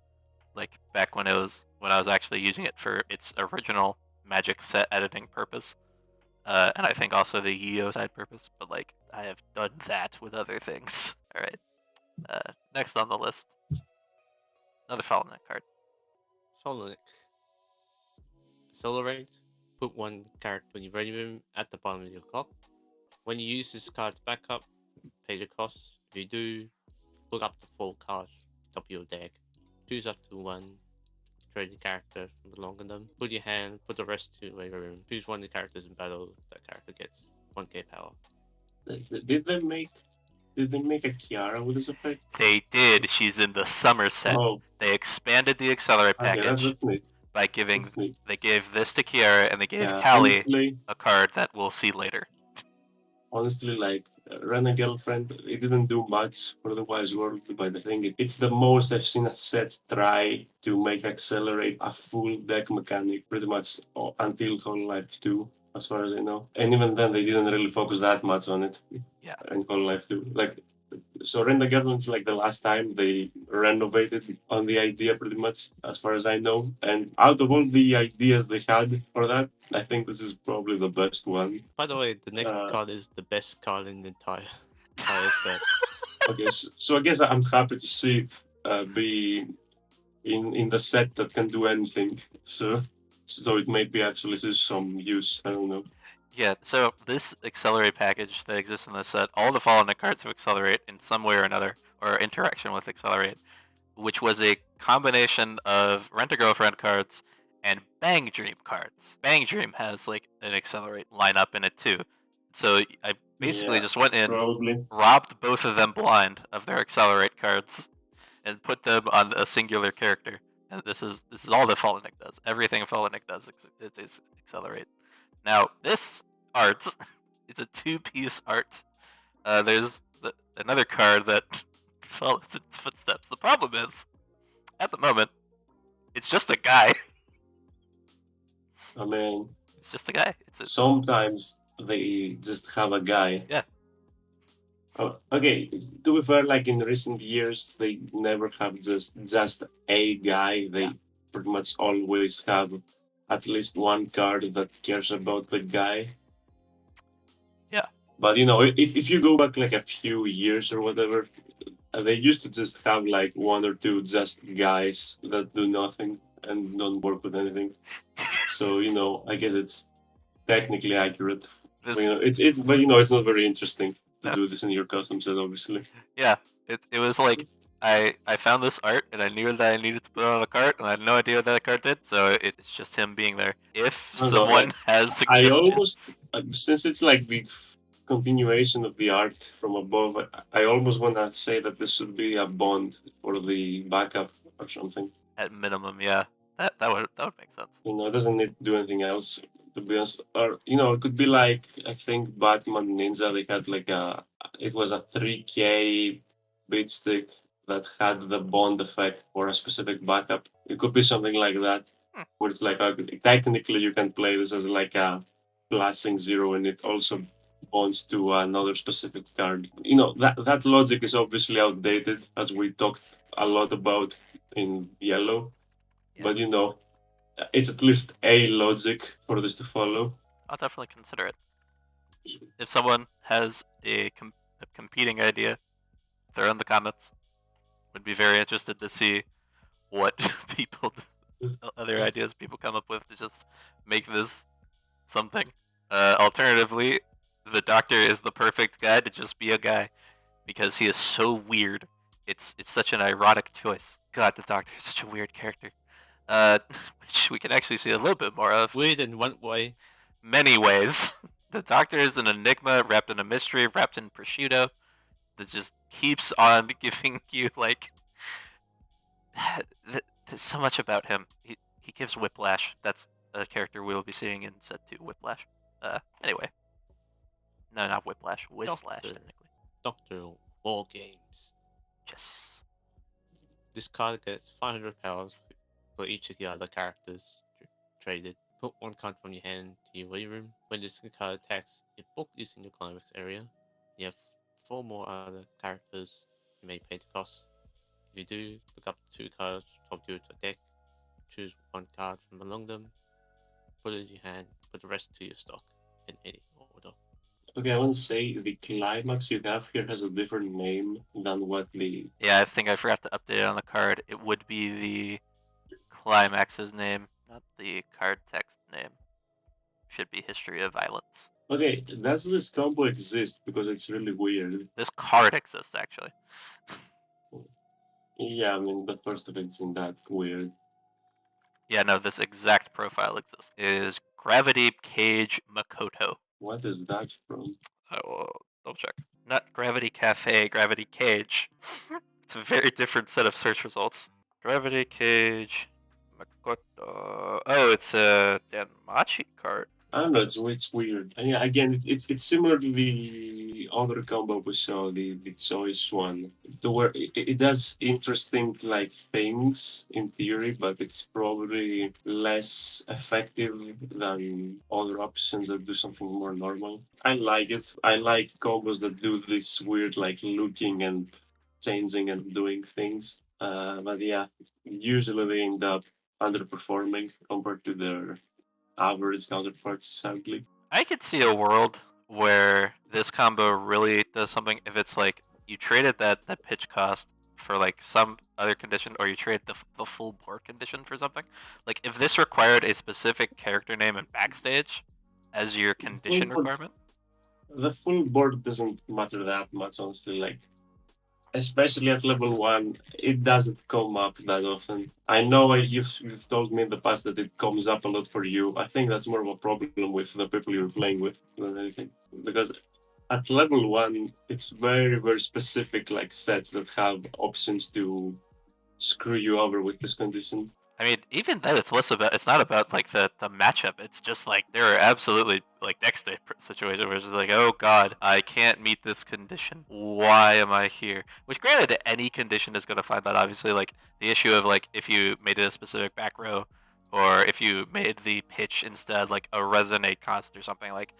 like back when I was actually using it for its original Magic set editing purpose. And I think also the Yu-Gi-Oh side purpose, but like I have done that with other things. All right. Next on the list, another Fallen card. Solonic. Accelerate. Put one character when you ready room at the bottom of your clock. When you use this card's backup, pay the cost. If you do, look up the 4 cards top of your deck. Choose up to one trade character from belonging them. Put your hand, put the rest to your room. Choose one of the characters in battle. That character gets 1k power. Did they make a Kiara with this effect? They did. She's in the summer set. Oh, They expanded the Accelerate okay, package, that's neat. by giving It's neat. they gave this to Kiara and they gave Yeah, Callie honestly, a card that we'll see later. like Run a Girlfriend, it didn't do much for the Wise World, but I think it's the most I've seen a set try to make Accelerate a full deck mechanic pretty much until Hollow-Life 2, as far as I know. And even then, they didn't really focus that much on it. Yeah. In Hollow-Life 2. So Rent a Girlfriend is like the last time they renovated on the idea pretty much, as far as I know. And out of all the ideas they had for that, I think this is probably the best one. By the way, the next card is the best card in the entire set. Okay, so I guess I'm happy to see it be in the set that can do anything. So it may be actually some use. I don't know. Yeah, so this Accelerate package that exists in this set, all the Fallen Knight cards of Accelerate in some way or another, or interaction with Accelerate, which was a combination of Rent-A-Girlfriend cards and Bang Dream cards. Bang Dream has like an Accelerate lineup in it too. So I basically just went in, Probably. robbed both of them blind of their Accelerate cards, and put them on a singular character. And this is all that Fallen Knight does. Everything Fallen Knight does is Accelerate. Now this art is a two-piece art. There's another card that follows its footsteps. The problem is, at the moment, it's just a guy. I mean, It's just a guy. sometimes they just have a guy. Yeah. Oh, okay, to be fair, like in recent years, they never have just a guy. They pretty much always have at least one card that cares about the guy. Yeah. But if you go back like a few years or whatever, they used to just have like one or two just guys that do nothing and don't work with anything. So I guess it's technically accurate. This, But it's not very interesting to do this in your custom set, obviously. yeah, it was like I found this art and I knew that I needed to put it on a cart and I had no idea what that cart did, so it's just him being there. If I don't know, someone has suggestions, I almost, since it's like the continuation of the art from above, I almost want to say that this should be a bond for the backup or something. at minimum, yeah, that would make sense. It doesn't need to do anything else, to be honest. Or it could be like, I think Batman Ninja, they had like it was a 3K beat stick that had the bond effect for a specific backup. It could be something like that, where it's like technically you can play this as like a flashing zero, and it also bonds to another specific card. That logic is obviously outdated, as we talked a lot about in yellow. Yeah. But it's at least a logic for this to follow. I'll definitely consider it. If someone has a competing idea, throw in the comments. Would be very interested to see what other ideas people come up with to just make this something. Alternatively, the Doctor is the perfect guy to just be a guy because he is so weird. It's such an ironic choice. God, the Doctor is such a weird character. Which we can actually see a little bit more of. Weird in one way. Many ways. The Doctor is an enigma wrapped in a mystery, wrapped in prosciutto, that just keeps on giving you like there's so much about him. He gives whiplash. That's a character we will be seeing in set 2, Whiplash. Anyway. No, not Whiplash. Whislash, technically. Doctor War Games. Yes. This card gets 500 powers for each of the other characters traded. Put one card from your hand to your waiting room. When this card attacks, you book this in your climax area. You have 4 more other characters. You may pay the cost. If you do, pick up 2 cards from your deck. Choose 1 card from among them. Put it in your hand. Put the rest to your stock in any order. Okay, I want to say the climax you have here has a different name than what the... Yeah, I think I forgot to update it on the card. It would be the climax's name, not the card text name. Should be History of Violence. Okay, does this combo exist? Because it's really weird. This card exists, actually. Yeah, I mean, the first of it's in that weird. Yeah, no, this exact profile exists. It is Gravity Cage Makoto. What is that from? I will double check. Not Gravity Cafe, Gravity Cage. It's a very different set of search results. Gravity Cage Makoto. Oh, it's a Danmachi card. I don't know. It's weird. And yeah, again, it's similar to the other combo we saw, the choice one, to where it does interesting like things in theory, but it's probably less effective than other options that do something more normal. I like it. I like combos that do this weird like looking and changing and doing things. But yeah, usually they end up underperforming compared to their average counterparts, sadly. I could see a world where this combo really does something if it's like you traded that pitch cost for like some other condition, or you trade the full board condition for something. Like if this required a specific character name and backstage as your condition board- requirement. The full board doesn't matter that much, honestly. Like, especially at level 1, it doesn't come up that often. I know you've told me in the past that it comes up a lot for you. I think that's more of a problem with the people you're playing with than anything. Because at level 1, it's very, very specific, like sets that have options to screw you over with this condition. I mean, even then, it's less about. It's not about like the matchup. It's just like there are absolutely like next day situations where it's just like, oh god, I can't meet this condition. Why am I here? Which, granted, any condition is going to find that. Obviously, like the issue of like if you made it a specific back row, or if you made the pitch instead like a resonate cost or something, like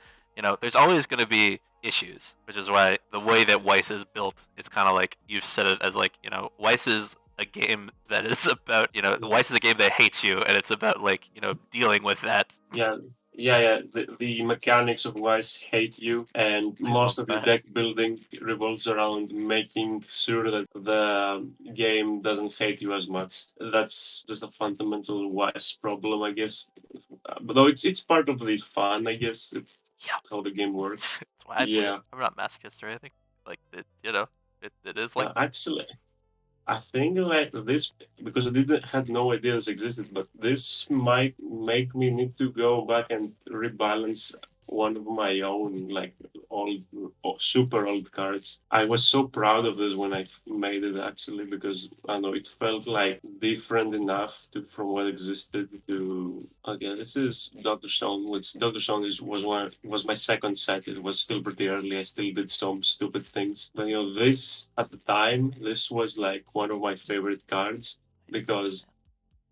there's always going to be issues. Which is why the way that Weiss is built, it's kind of like you've said it as like Weiss is a game that is about Weiss is a game that hates you, and it's about like dealing with that. Yeah. The mechanics of Weiss hate you, and I most love of your that. deck building revolves around making sure that the game doesn't hate you as much. That's just a fundamental Weiss problem, I guess. But though it's part of the fun, I guess. It's Yeah. how the game works. That's why I play Yeah. it. I'm not masochist or anything. Like it is like that. Actually, I think like this, because I didn't had no idea this existed, but this might make me need to go back and rebalance one of my own like old, super old cards. I was so proud of this when I made it actually, because I don't know it felt like different enough to from what existed to. Okay, this is Doctor Stone, which Doctor Stone was my second set. It was still pretty early. I still did some stupid things, but this at the time, this was like one of my favorite cards because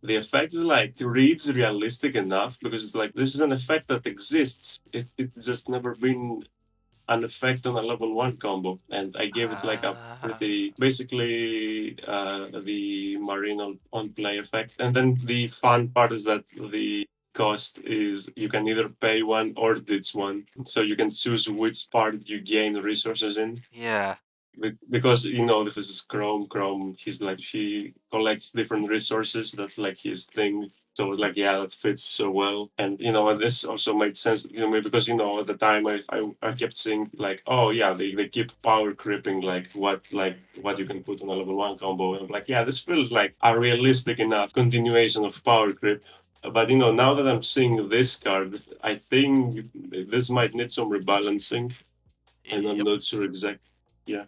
the effect is like it reads realistic enough, because it's like this is an effect that exists. It's just never been an effect on a level 1 combo, and I gave it like a pretty basically the marine on play effect. And then the fun part is that the cost is you can either pay one or ditch one, so you can choose which part you gain resources in. Yeah. Because this is Chrome, he's like he collects different resources. That's like his thing. So like yeah, that fits so well. And and this also made sense, because at the time I kept saying like, oh yeah, they keep power creeping like what you can put on a level 1 combo. And I'm like, yeah, this feels like a realistic enough continuation of power creep. But now that I'm seeing this card, I think this might need some rebalancing, and I'm Yep. not sure exactly. Yeah,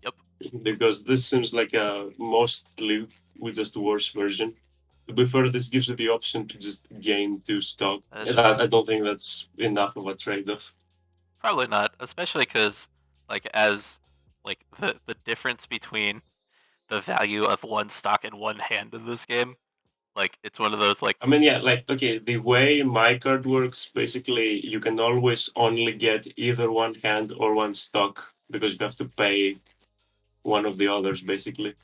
Yep. because this seems like a mostly with just worse version. Before, this gives you the option to just gain 2 stock. That is And I don't think that's enough of a trade-off. probably not, especially because like as like the difference between the value of one stock and one hand in this game, like it's one of those like I mean, yeah, like, okay, the way my card works, basically, you can always only get either one hand or one stock, because you have to pay one of the others, basically.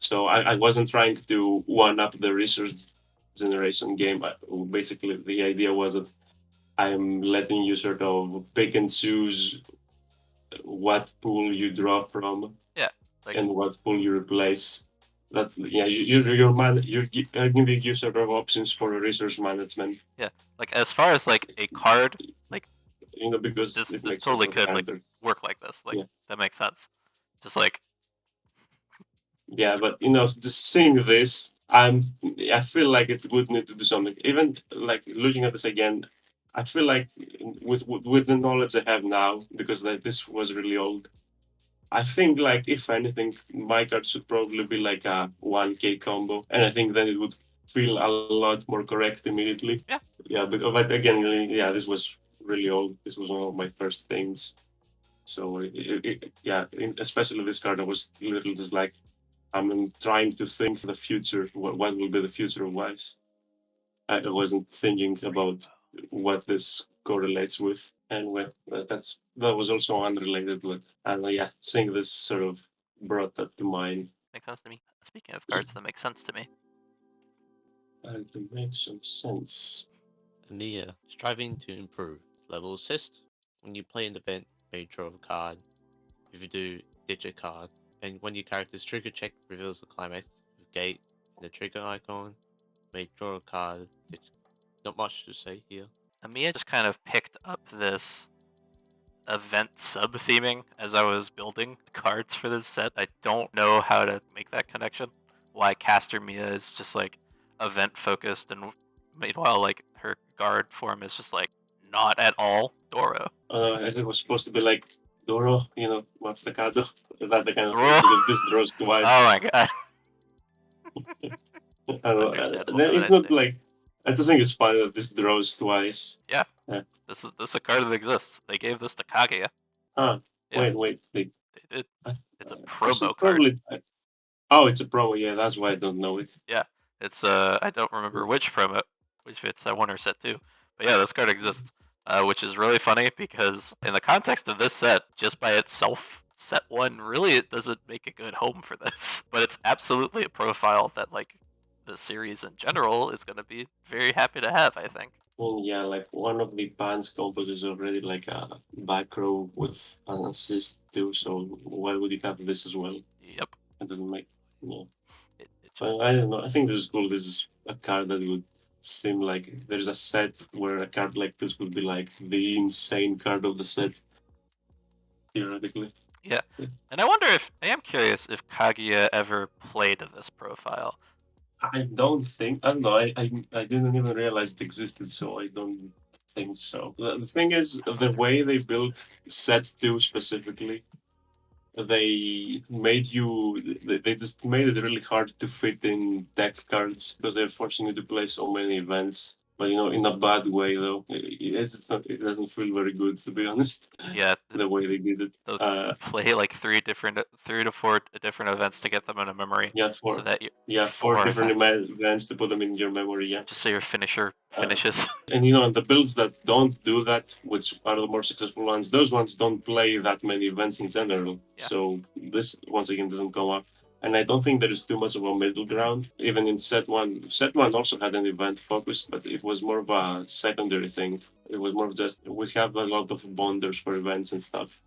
So I wasn't trying to one up the resource generation game. Basically, the idea was that I'm letting you sort of pick and choose what pool you draw from yeah, like and what pool you replace. That yeah, you're giving you sort of options for resource management. yeah, like as far as like a card, like Because this it this makes sense totally for the could like counter. work like this. Like Yeah. that makes sense. Just like Yeah, but just seeing this, I feel like it would need to do something. Even like looking at this again, I feel like with the knowledge I have now, because like this was really old. I think like if anything, my card should probably be like a 1K combo, and I think then it would feel a lot more correct immediately. Yeah. Yeah, but again, yeah, this was really old. This was one of my first things. So especially this card, I was literally just like, I'm trying to think the future. What will be the future of Weiss? I wasn't thinking about what this correlates with. And that was also unrelated, but yeah, seeing this sort of brought that to mind. Makes sense to me. Speaking of cards that make sense to me. And to make some sense. Amiya, striving to improve. Level assist. When you play an event, may draw a card. If you do, ditch a card. And when your character's trigger check reveals the climax with gate and the trigger icon, may draw a card. Ditch. Not much to say here. Amiya just kind of picked up this event sub-theming as I was building cards for this set. I don't know how to make that connection. Why Caster Mia is just like event focused, and meanwhile like her guard form is just like not at all Doro. It was supposed to be like Doro, what's the card? That the kind of Doro? thing, because this draws twice. Oh my god. Understandable. It's not like, I just think it's funny that this draws twice. Yeah. This is a card that exists. They gave this to Kaguya. Huh. Yeah. Wait. They did. It's a I promo should card. probably. Oh, it's a promo. Yeah, that's why I don't know it. Yeah, it's I don't remember which promo, which it's set 1 or set 2, but yeah, this card exists, which is really funny because in the context of this set, just by itself, set 1 really it doesn't make a good home for this, but it's absolutely a profile that like the series in general is going to be very happy to have, I think. Well, yeah, like one of the band's combos is already like a back row with an assist too. So why would you have this as well? Yep. It doesn't make. Yeah. It just I don't know. I think this is cool. This is a card that would seem like there's a set where a card like this would be like the insane card of the set, theoretically. Yeah. And I am curious if Kaguya ever played this profile. I don't know. I didn't even realize it existed, so I don't think so. The thing is, the way they built set 2 specifically, they just made it really hard to fit in deck cards because they're forcing you to play so many events. But in a bad way though. It doesn't feel very good, to be honest. Yeah, the way they did it. Play like 3 to 4 different events to get them in a memory. Yeah, so that four different events to put them in your memory. Yeah, just so your finisher finishes. And the builds that don't do that, which are the more successful ones, those ones don't play that many events in general. Yeah. So this once again doesn't come up. And I don't think there is too much of a middle ground. Even in set 1, set 1 also had an event focus, but it was more of a secondary thing. It was more of just, we have a lot of bonders for events and stuff.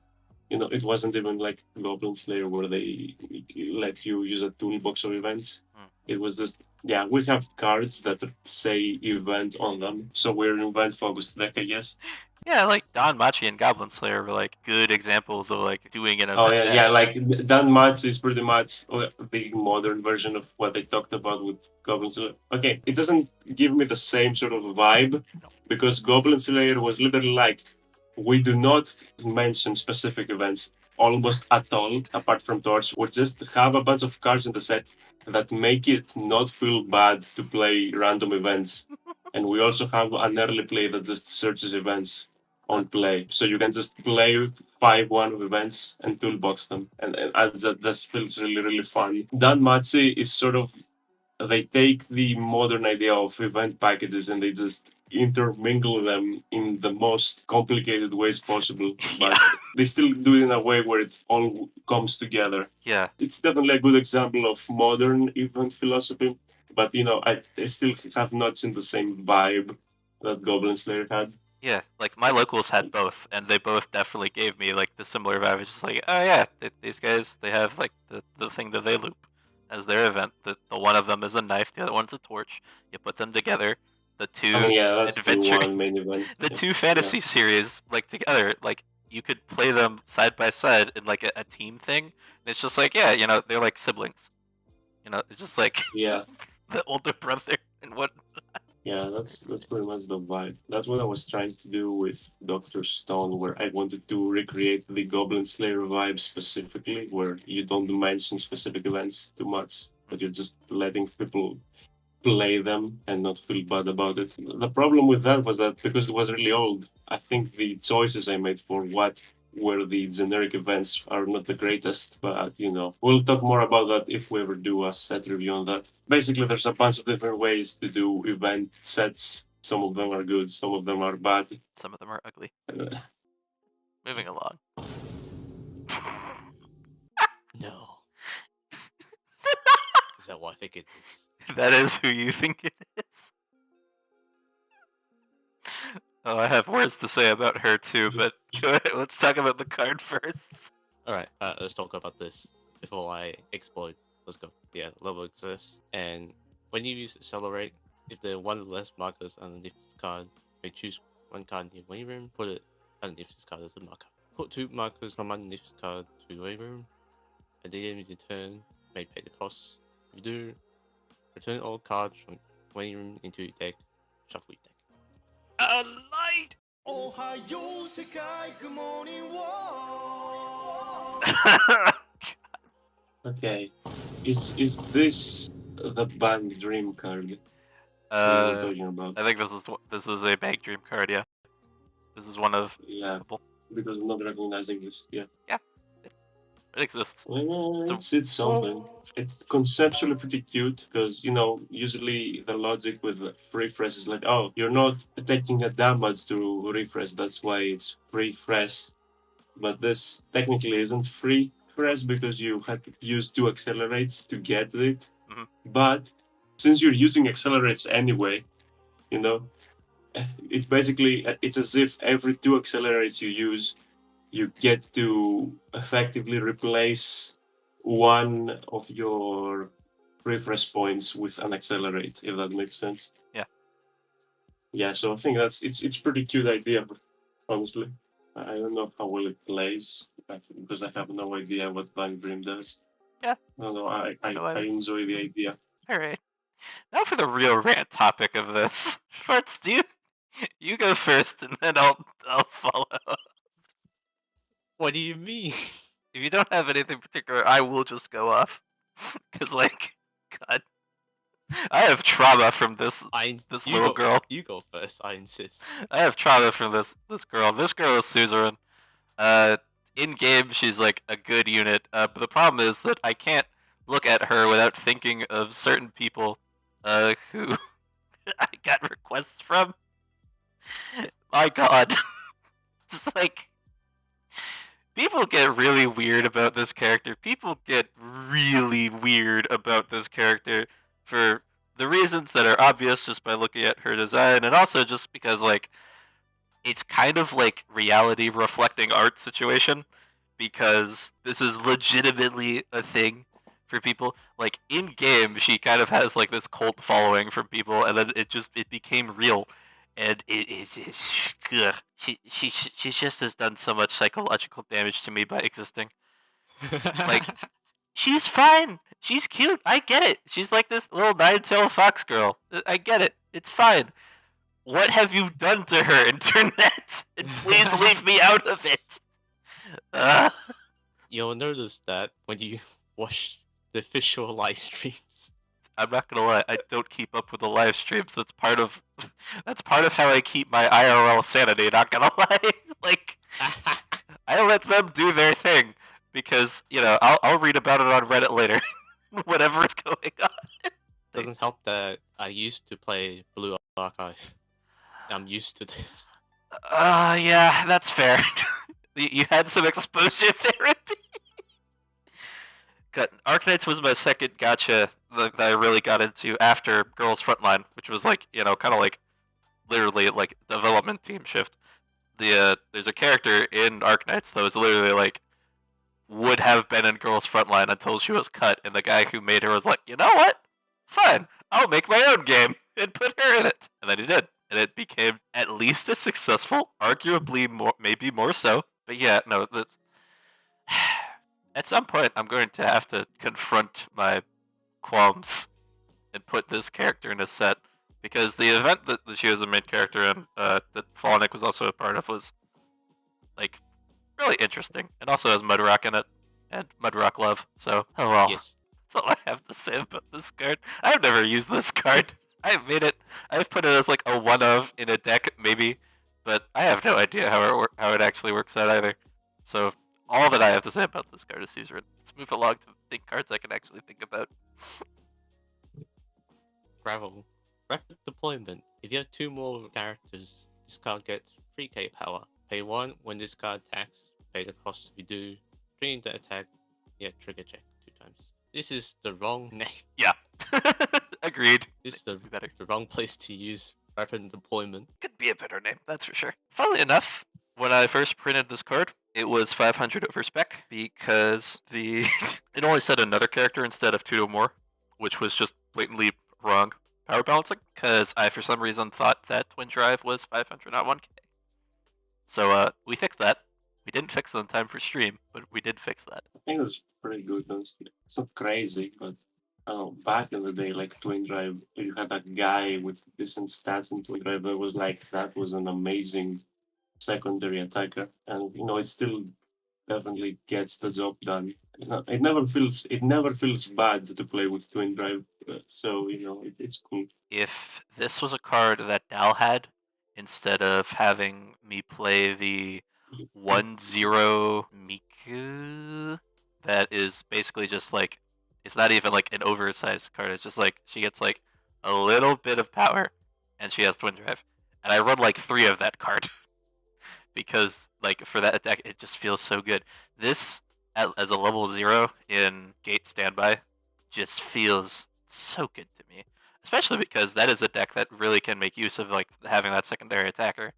It wasn't even like Goblin Slayer where they let you use a toolbox of events. It was just, yeah, we have cards that say event on them, so we're an event-focused deck, I guess. Yeah, like Danmachi and Goblin Slayer were like good examples of like doing an event. Oh yeah, like Danmachi is pretty much a big modern version of what I talked about with Goblin Slayer. Okay, it doesn't give me the same sort of vibe because Goblin Slayer was literally like, we do not mention specific events almost at all, apart from Torch. We just have a bunch of cards in the set that make it not feel bad to play random events. And we also have an early play that just searches events on play. So you can just play 5-1 of events and toolbox them. And that feels really, really fun. Danmachi is sort of, they take the modern idea of event packages and they just intermingle them in the most complicated ways possible, but they still do it in a way where it all comes together. Yeah, it's definitely a good example of modern event philosophy, but I still have not seen the same vibe that Goblin Slayer had. Yeah, like my locals had both, and they both definitely gave me like the similar vibe. It's just like, oh yeah, these guys, they have like the thing that they loop as their event. The one of them is a knife, the other one's a torch. You put them together. The two that's adventure, the one main event. the two fantasy series like together, like you could play them side by side in like a team thing. And it's just like, yeah, they're like siblings. It's just like the older brother and what. Yeah, that's pretty much the vibe. That's what I was trying to do with Dr. Stone, where I wanted to recreate the Goblin Slayer vibe specifically, where you don't mention specific events too much, but you're just letting people play them and not feel bad about it. The problem with that was that because it was really old, I think the choices I made for what were the generic events are not the greatest, but we'll talk more about that if we ever do a set review on that. Basically, there's a bunch of different ways to do event sets. Some of them are good, some of them are bad. Some of them are ugly. Uh, Moving along. No. Is that what I think it is? That is who you think it is. Oh, I have words to say about her too, but go ahead, let's talk about the card first. Alright, let's talk about this before I explode. Let's go. Yeah, level exists, and when you use Accelerate, if there are one or less markers underneath this card, you may choose one card in your waiting room, put it underneath this card as a marker. Put 2 markers from underneath this card to your waiting room. At the end of your turn, you may pay the cost. If you do, return all cards from waiting room into your deck, shuffle your deck. A light! Ohio, Sekai, good morning, okay, is this the Bang Dream card we're talking about? I think this is a Bank Dream card. Yeah, this is one of Yeah, couple. because I'm not recognizing this. Yeah, It exists. well, So- it's something. It's conceptually pretty cute because usually the logic with refresh is like, oh, you're not taking a damage to refresh, that's why it's free fresh. But this technically isn't free fresh because you had to use 2 accelerates to get it. Mhm. But since you're using accelerates anyway, it's basically it's as if every 2 accelerates you use, you get to effectively replace one of your refresh points with an accelerate, if that makes sense. Yeah. Yeah, so I think it's pretty cute idea, honestly. I don't know how well it plays because I have no idea what Blind Dream does. Yeah. I don't know. I No idea. enjoy the idea. All right. Now for the real rant topic of this. Schwartz, you go first, and then I'll follow. What do you mean? If you don't have anything particular, I will just go off. Cause God, I have trauma from this little girl. You go first, I insist. I have trauma from this girl. This girl is Suzerain. In game, she's like a good unit. But the problem is that I can't look at her without thinking of certain people who I got requests from. My God. Just like, people get really weird about this character. People get really weird about this character for the reasons that are obvious just by looking at her design, and also just because, like, it's kind of like reality reflecting art situation, because this is legitimately a thing for people. Like, in game, she kind of has like this cult following from people, and then it became real, and she just has done so much psychological damage to me by existing. Like, she's fine. She's cute. I get it. She's like this little nine-tailed fox girl. I get it. It's fine. What have you done to her, internet? And please leave me out of it. You'll notice that when you watch the official live streams. I'm not gonna lie, I don't keep up with the live streams. That's part of how I keep my IRL sanity. Not gonna lie, like, I let them do their thing because I'll read about it on Reddit later, whatever is going on. Doesn't help that I used to play Blue Archive. I'm used to this. Yeah, that's fair. You had some exposure therapy. Arknights was my second gacha that I really got into after Girls Frontline, which was like, kind of like literally like development team shift. There's a character in Arknights that was literally like would have been in Girls Frontline until she was cut, and the guy who made her was like, you know what? Fine, I'll make my own game and put her in it, and then he did, and it became at least as successful, arguably more, maybe more so. But yeah, no, at some point I'm going to have to confront my qualms and put this character in a set, because the event that she was a main character in, that Falanic was also a part of, was like really interesting, and also has Mudrock in it, and Mudrock love. So, oh well. Yes. That's all I have to say about this card. I've never used this card. I've put it as like a one of in a deck maybe, but I have no idea how it actually works out either. So all that I have to say about this card is Suzerain. Let's move along to think cards I can actually think about. Gravel. Rapid deployment. If you have 2 more characters, this card gets 3k power. Pay 1 when this card attacks. Pay the cost if you do. 3 in the attack. Trigger check 2 times. This is the wrong name. Yeah. Agreed. This is the better. wrong place to use rapid deployment. Could be a better name, that's for sure. Funnily enough, when I first printed this card, it was 500 over spec because it only said another character instead of 2 or more, which was just blatantly wrong power balancing because I, for some reason, thought that Twin Drive was 500, not 1k. So we fixed that. We didn't fix it in time for stream, but we did fix that. I think it was pretty good, honestly. It's not crazy, but I don't know, back in the day, like Twin Drive, you had that guy with decent stats in Twin Drive that was an amazing secondary attacker. And it still definitely gets the job done. It never feels bad to play with Twin Drive. So it's cool. If this was a card that Dal had, instead of having me play the 1-0 Miku, that is basically just like, it's not even like an oversized card. It's just like she gets like a little bit of power, and she has Twin Drive, and I run like 3 of that card because like for that deck it just feels so good. This as a level 0 in Gate Standby just feels so good to me, especially because that is a deck that really can make use of like having that secondary attacker,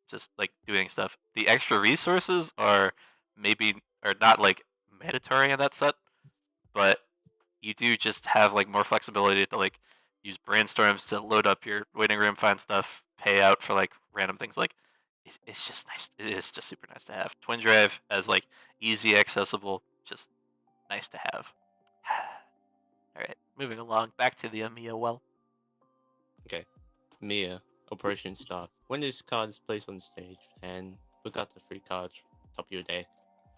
just like doing stuff. The extra resources are not like mandatory in that set, but you do just have like more flexibility to like use brainstorms to load up your waiting room, find stuff, pay out for like random things. Like it's just nice. It is just super nice to have. Twin Drive as like easy accessible, just nice to have. All right, moving along back to the Amiya well. Mia, Operation Start. When this card is placed on stage, and look out the 3 cards top of your deck,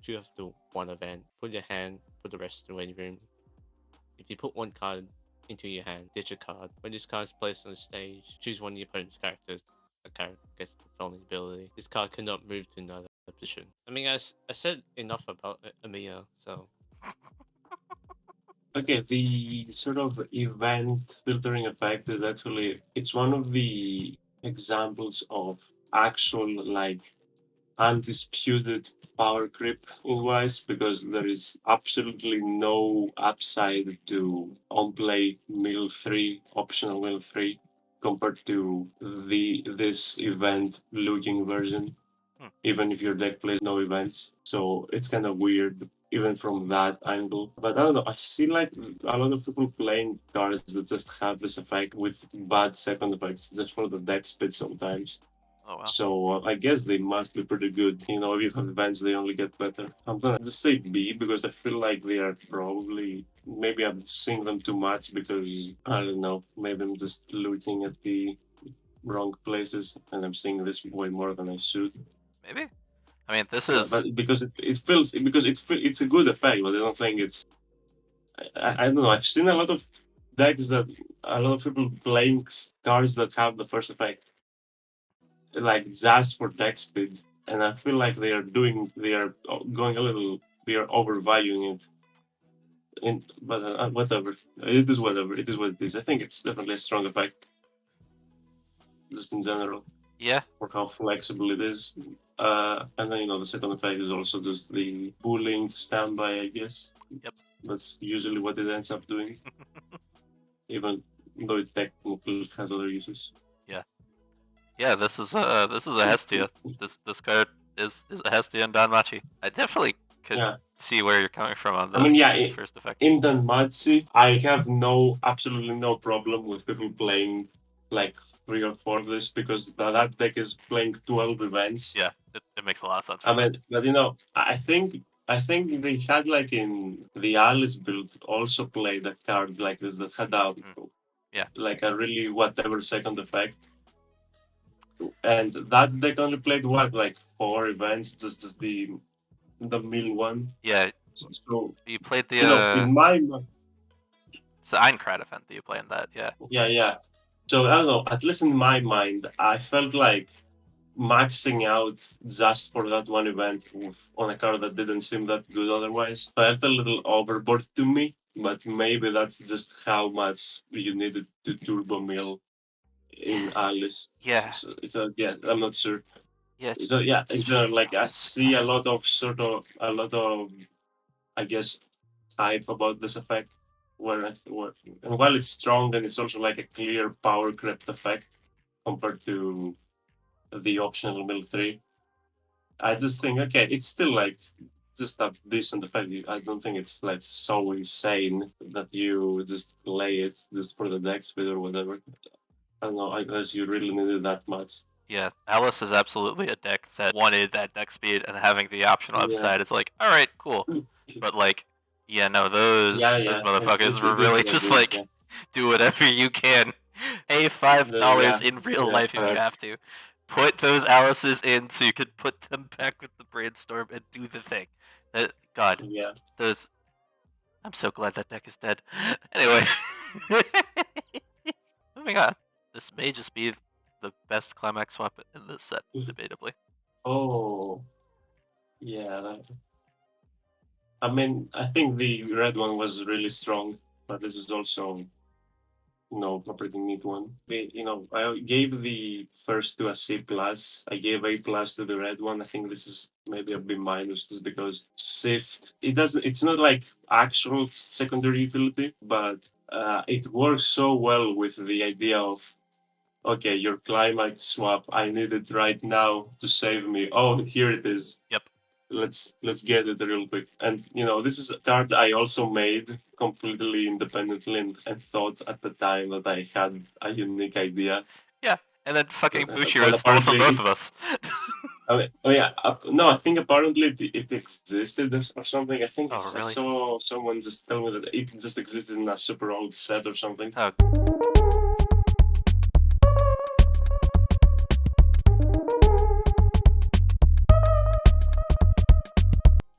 choose the 1 event, put your hand, put the rest in the waiting room. If you put 1 card into your hand, ditch a card. When this card is placed on the stage, choose 1 of your opponent's characters. The character gets the vulnerability. This card cannot move to another position. I mean, I said enough about Amiya, so... Okay, the sort of event filtering effect is actually, it's one of the examples of actual like undisputed power creep in Weiss, because there is absolutely no upside to on play mill 3, optional mill 3, compared to this event looking version. Even if your deck plays no events. So it's kind of weird, even from that angle. But I don't know, I see like a lot of people playing cards that just have this effect with bad second effects just for the deck speed sometimes. Oh wow. So I guess they must be pretty good. If you have events, they only get better. I'm gonna just say B because I feel like they are probably, maybe I'm seeing them too much because I don't know, maybe I'm just looking at the wrong places and I'm seeing this way more than I should. Maybe. I mean, this is. But because it's a good effect, but I don't think it's. I don't know. I've seen a lot of decks that a lot of people playing cards that have the first effect, like just for deck speed, and I feel like they are going a little. They are overvaluing it. But whatever. It is whatever. It is what it is. I think it's definitely a strong effect, just in general. Yeah. For how flexible it is. And then the second effect is also just the pooling standby, I guess. Yep. That's usually what it ends up doing. Even though it technically has other uses. Yeah, this is a Hestia. This card is a Hestia and Danmachi. I definitely could see where you're coming from on the first effect. In Danmachi, I have absolutely no problem with people playing like 3 or 4 of this, because that deck is playing 12 events. Yeah, it makes a lot of sense. I mean, but I think they had like in the Alice build also played a card like this that had like a really whatever second effect. And that deck only played like 4 events, just as the mill one. Yeah. So You played the you know, in my mind, it's the Einkrad event that you play in that, yeah. yeah. So I don't know. At least in my mind, I felt like maxing out just for that one event on a card that didn't seem that good otherwise felt a little overboard to me. But maybe that's just how much you needed to turbo mill in Alice. Yeah. So it's yeah, I'm not sure. Yeah. So yeah, in It's general, really like I solid. see a lot of I guess hype about this effect. And while it's strong, and it's also like a clear power crept effect compared to the optional mill 3. I just think, okay, it's still like just a decent effect. I don't think it's like so insane that you just lay it just for the deck speed or whatever. I don't know, I guess you really need it that much. Yeah, Alice is absolutely a deck that wanted that deck speed, and having the optional Yeah. upside is like, all right, cool. But like, yeah, no, those Those motherfuckers were really just like, do whatever you can. Pay $5 in real life if you have to. Put those Alices in so you could put them back with the brainstorm and do the thing. God, Yeah. those. I'm so glad that deck is dead. Anyway, moving on. This may just be the best climax swap in this set, debatably. Oh, yeah. I mean, I think the red one was really strong, but this is also, a pretty neat one. I gave the first two a C plus. I gave A plus to the red one. I think this is maybe a B minus, just because Sift. It's not like actual secondary utility, but it works so well with the idea of, okay, your climax swap, I need it right now to save me. Oh, here it is. Yep. Let's get it real quick. And this is a card I also made completely independently and thought at the time that I had a unique idea. Yeah, and then fucking And Bushiro stole from both of us. No, I think apparently it existed or something. I think Oh, really? I saw someone just tell me that it just existed in a super old set or something. Oh.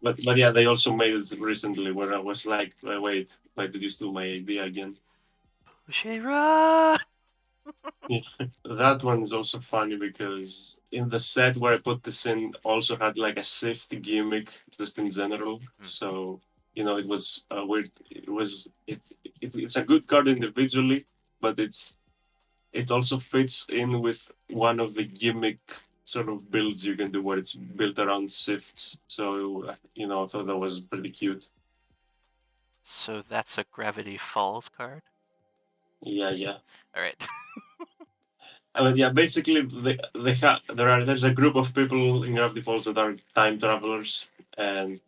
But yeah, they also made it recently where I was like, wait, did you steal my idea again? Bushiro! That one is also funny because in the set where I put this in also had like a safety gimmick just in general. So it was weird. It's a good card individually, but it also fits in with one of the gimmick sort of builds you can do where it's built around shifts. So I thought that was pretty cute. So that's a Gravity Falls card? Yeah. All right. I mean, yeah, basically, there's a group of people in Gravity Falls that are time travelers, and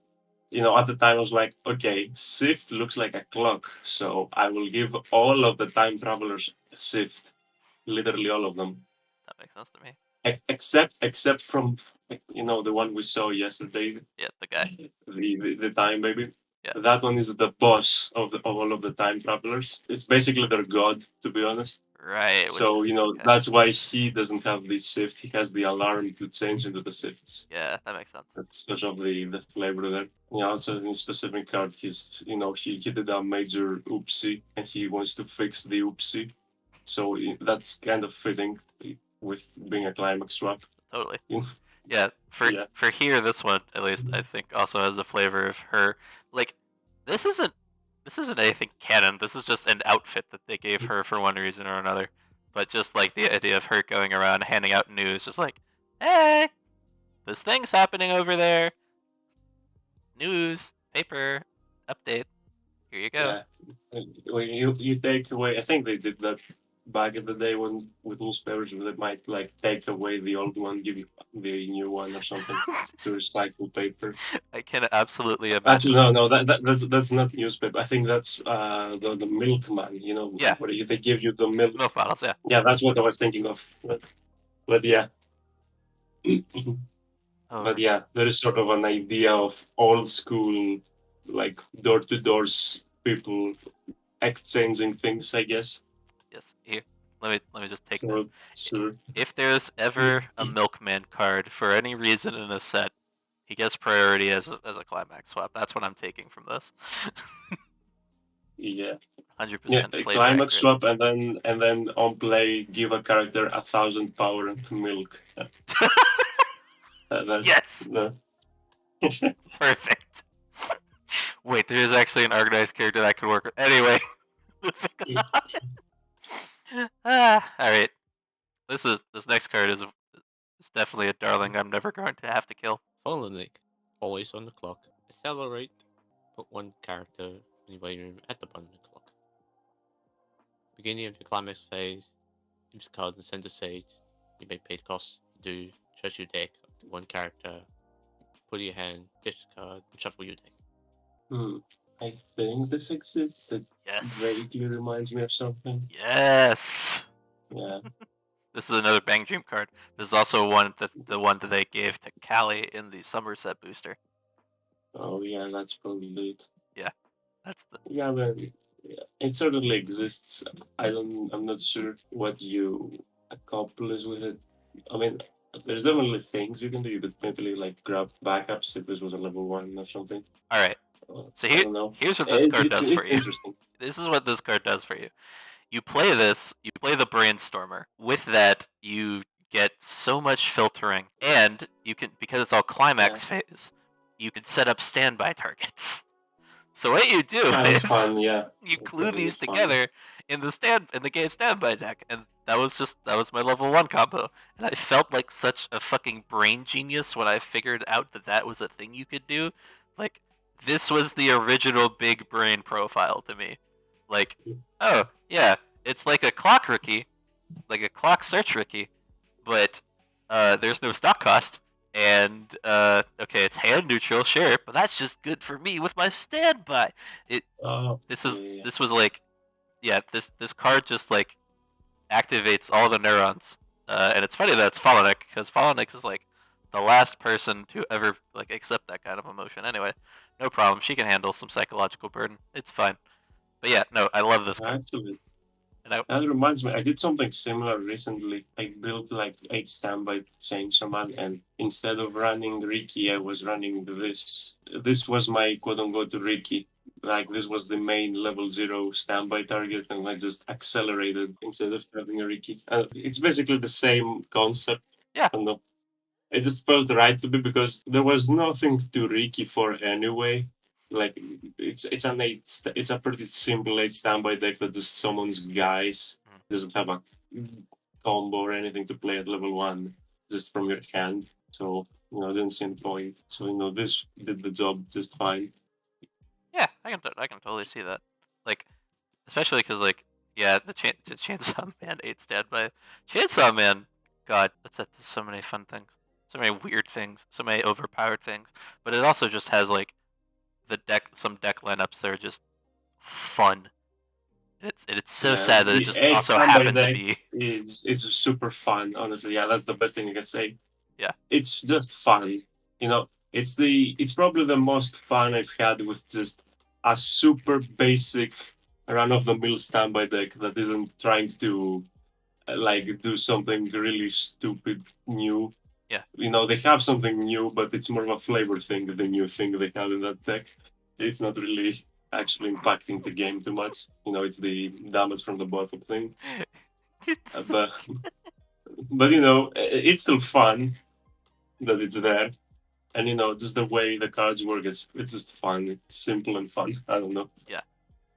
at the time I was like, okay, Shift looks like a clock, so I will give all of the time travelers Shift, literally all of them. That makes sense to me. Except from the one we saw yesterday. Yeah, the guy. The time baby. Yeah. That one is the boss of all of the time travelers. It's basically their god, to be honest. Right. So okay. that's why he doesn't have the shift. He has the alarm to change into the shifts. Yeah, that makes sense. That's sort of the flavor there. Yeah. Also, in a specific card, he's he did a major oopsie and he wants to fix the oopsie. So that's kind of fitting with being a climax swap. Totally. Yeah. For here, this one at least I think also has the flavor of her. Like, this isn't anything canon. This is just an outfit that they gave her for one reason or another. But just like the idea of her going around handing out news, just like, hey, this thing's happening over there. News, paper, update. Here you go. Yeah. When you take away, I think they did that back in the day when with newspapers, they might like take away the old one, give you the new one or something to recycle paper. I can absolutely imagine. Actually, no, that's not newspaper. I think that's the milkman. Yeah. Where they give you the milk. Milk bottles, yeah. Yeah, that's what I was thinking of. But yeah. But yeah, there is sort of an idea of old school, like door to doors people exchanging things, I guess. Yes. Here, let me just take that. Sure. If there's ever a milkman card for any reason in a set, He gets priority as a climax swap. That's what I'm taking from this. Yeah. 100% Yeah, a flavor climax accurate. swap, and then on play give a character 1,000 power and milk. Yes! No. Perfect. Wait, there is actually an Arknights character that could work with. Anyway, moving on. Alright. This next card is definitely a darling I'm never going to have to kill. Follow Nick. Always on the clock. Accelerate. Put one character in the waiting room at the bottom of the clock. Beginning of your climax phase. Use card and center stage. You make paid costs. You do treasure your deck up to one character. Put your hand, discard, and shuffle your deck. I think this exists. It Yes. vaguely reminds me of something. Yes. Yeah. This is another Bang Dream card. This is also the one that they gave to Callie in the Somerset booster. Oh yeah, that's probably it. That's the Yeah, but yeah, it certainly exists. I'm not sure what you accomplish with it. I mean, there's definitely things you can do. You could maybe like grab backups if this was a level 1 or something. all right. So I don't know. here's what this card does for It's you. interesting. This is what this card does for you. You play this. You play the Brainstormer. With that, you get so much filtering, and you can, because it's all climax phase, you can set up standby targets. So what you do Yeah, is it's fun. Yeah, you it's glue definitely these fun. together in the game standby deck, and that was my level 1 combo, and I felt like such a fucking brain genius when I figured out that was a thing you could do. Like, this was the original big brain profile to me. Like, oh yeah, it's like a clock rookie, like a clock search rookie, but there's no stock cost. And okay, it's hand neutral, sure, but that's just good for me with my standby. This was like, yeah, this card just like activates all the neurons, and it's funny that it's Fallonik, because Fallonik is like the last person to ever like accept that kind of emotion. Anyway, no problem. She can handle some psychological burden. It's fine. But yeah, no, I love this card. Actually, And I, that reminds me, I did something similar recently. I built like 8 standby Chainsaw Man, and instead of running Ricky, I was running this. This was my quote unquote Ricky. Like, this was the main level 0 standby target, and I just accelerated instead of having a Ricky. It's basically the same concept. Yeah. I don't know. It just felt right to me because there was nothing to Ricky for anyway. Like, it's a pretty simple 8 standby deck that just summons guys. Doesn't have a combo or anything to play at level 1 just from your hand. So, I didn't see any point. So, this did the job just fine. yeah, I can totally see that. Like, especially because like, yeah, the Chainsaw Man 8 standby. Chainsaw Man, God, that's so many fun things, so many weird things, so many overpowered things. But it also just has like some deck lineups that are just fun. And it's so sad that it just also happened to be. It's super fun, honestly. Yeah, that's the best thing I can say. Yeah. It's just fun. It's probably the most fun I've had with just a super basic run of the mill standby deck that isn't trying to like do something really stupid new. Yeah. They have something new, but it's more of a flavor thing, the new thing they have in that deck. It's not really actually impacting the game too much. It's the damage from the bottom thing. But it's still fun that it's there. And just the way the cards work, it's just fun. It's simple and fun. I don't know. Yeah,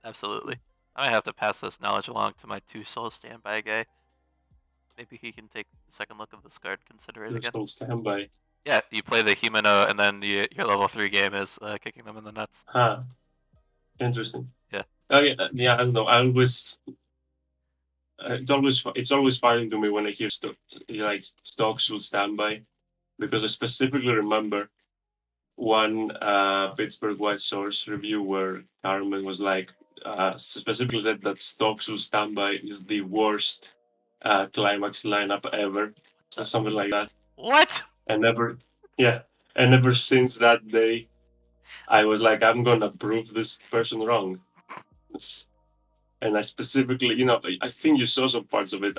absolutely. I might have to pass this knowledge along to my 2-soul standby guy. Maybe he can take a second look at this card, consider it again. Soul standby. Yeah, you play the Himeno, and then your level 3 game is kicking them in the nuts. Huh. Interesting. Yeah. Oh yeah. I don't know. It's always funny to me when I hear stocks will standby, because I specifically remember one Pittsburgh White Source review where Carmen was like, specifically said that stocks will standby is the worst climax lineup ever, or something like that. What? And ever since that day, I was like, I'm gonna prove this person wrong. And I specifically, I think you saw some parts of it.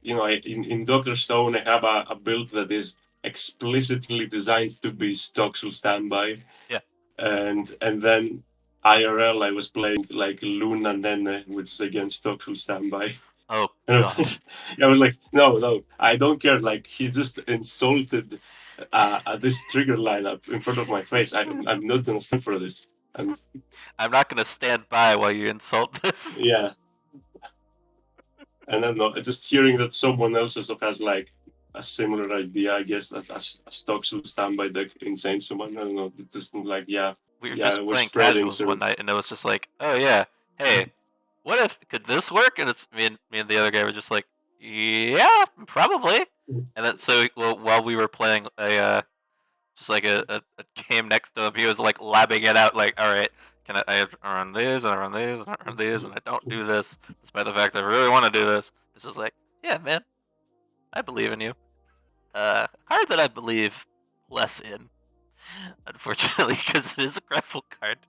In Doctor Stone, I have a build that is explicitly designed to be Stocksul standby. Yeah. And then IRL, I was playing like Luna Nene, which is again Stocksul standby. Oh And gosh. I was like, no, I don't care. Like he just insulted this trigger lineup in front of my face. I'm not gonna stand for this. And I'm not gonna stand by while you insult this. yeah. And then just hearing that someone else also has like a similar idea, I guess, that a Stocksul standby deck Insane Summon. I don't know. It just like We were yeah, just I was playing spreading casuals sort one of night, and it was just like, oh yeah, hey, what if could this work? And it's me and the other guy were just like, yeah, probably. And then so while we were playing just like a game next to him, he was like labbing it out, like, all right, can I run these and I run these and I run these and I don't do this, despite the fact that I really want to do this. It's just like, yeah, man, I believe in you. A card that I believe less in, unfortunately, because it is a grapple card.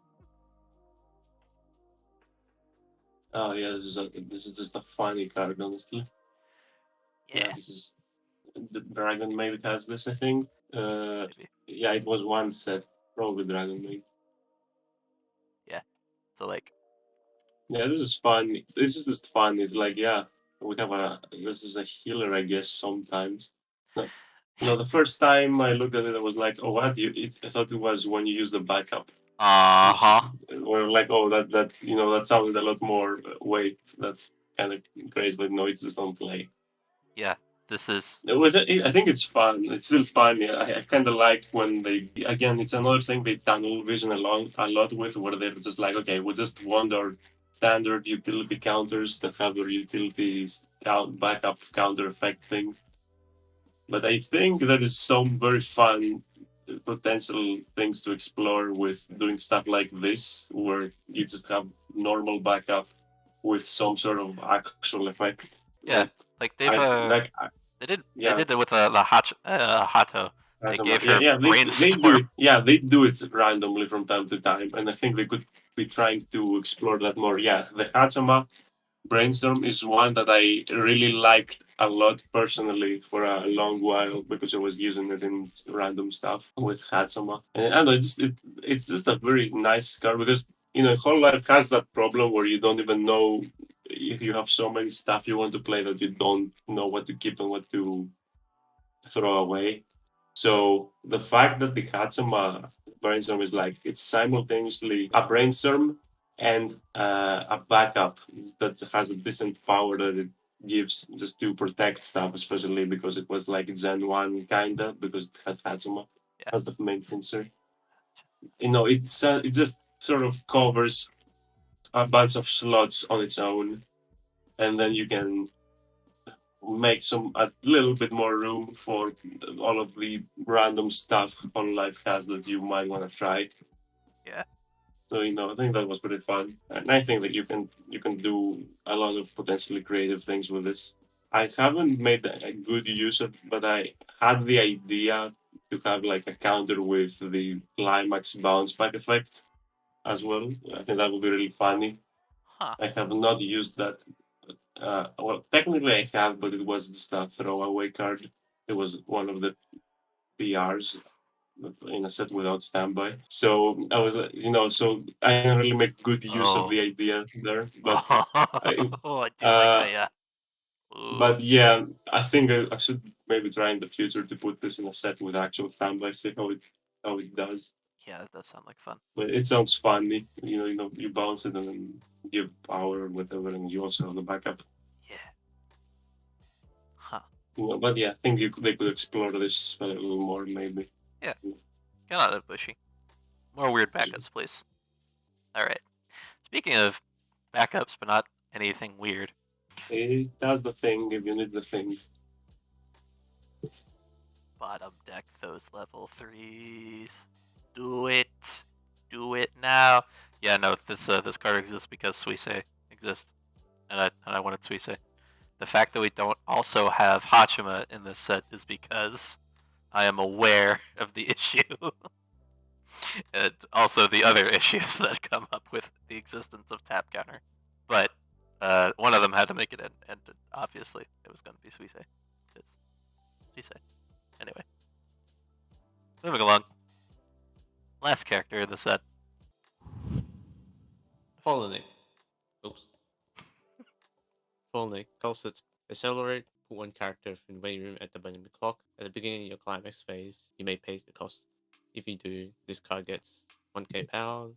oh yeah, this is just a funny card, honestly. Yeah, This is the Dragon Maid has this, I think. maybe. Yeah, it was one set, probably Dragon Maid. So like, Yeah, this is fun. This is just fun. It's like, yeah, we have this is a healer, I guess, sometimes. No, the first time I looked at it, I was like, oh, what? I thought it was when you use the backup. uh-huh. Or like, oh, that sounded a lot more weight. That's kind of crazy, but no, it's just on play. Yeah, this is I think it's fun. It's still fun. Yeah, I kind of like when they again. It's another thing they tunnel vision a lot with, where they're just like, okay, we just want our standard utility counters that have their utilities backup counter effect thing. But I think there is some very fun potential things to explore with doing stuff like this, where you just have normal backup with some sort of actual effect. yeah. Like they've they did it with the Hato. They gave her they do brainstorm. it. Yeah, they do it randomly from time to time, and I think they could be trying to explore that more. Yeah, the Hatsama Brainstorm is one that I really liked a lot personally for a long while because I was using it in random stuff with Hatsama. And I don't know, it's just a very nice card because Whole Life has that problem where you don't even know if you have so many stuff you want to play that you don't know what to keep and what to throw away. So the fact that the Hatsama brainstorm is like it's simultaneously a brainstorm and a backup that has a decent power that it gives just to protect stuff, especially because it was like Gen 1 kinda, because it had Hatsuma Yeah. as the main fencer. It just sort of covers a bunch of slots on its own, and then you can make a little bit more room for all of the random stuff on Life has that you might want to try. Yeah. So I think that was pretty fun, and I think that you can do a lot of potentially creative things with this. I haven't made a good use of, but I had the idea to have like a counter with the climax bounce back effect as well. I think that would be really funny. Huh. I have not used that. Well, technically I have, but it was just a throwaway card. It was one of the PRs in a set without standby. So I was, so I didn't really make good use of the idea there. But I do like that. Yeah. Ooh. but yeah, I think I should maybe try in the future to put this in a set with actual standby, see how it does. Yeah, that does sound like fun. But it sounds funny. You bounce it and then give power or whatever, and you also have the backup. Yeah. Huh. But yeah, I think they could explore this a little more, maybe. Yeah. Get out of bushy. More weird backups, please. All right. Speaking of backups, but not anything weird. It does the thing if you need the thing. Bottom deck those level 3s. Do it. Do it now. Yeah, no, this card exists because Suisei exists, and I wanted Suisei. The fact that we don't also have Hachima in this set is because I am aware of the issue. And also the other issues that come up with the existence of tap counter. But one of them had to make it in, and obviously it was going to be Suisei. It's Suisei. Anyway. Moving along. Last character in the set. Fallen. Oops. Fallen calls it accelerate. Put one character from the waiting room at the beginning of the clock. At the beginning of your climax phase, you may pay the cost. If you do, this card gets 1k power,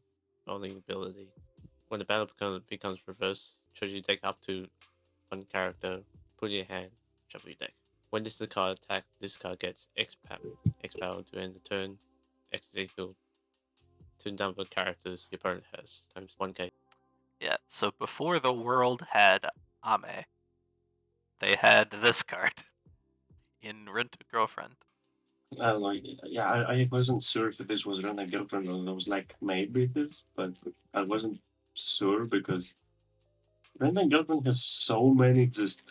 only ability. When the battle becomes reversed, choose your deck up to one character, put it in your hand, shuffle your deck. When this is the card attack, this card gets X power. X power to end the turn. X is equal to the number of characters your opponent has times 1k. Yeah, so before the world had Ame, they had this card in Rent a Girlfriend. I don't know. Yeah, I wasn't sure if this was Run a Girlfriend or I was like, maybe it is, but I wasn't sure because Run a Girlfriend has so many just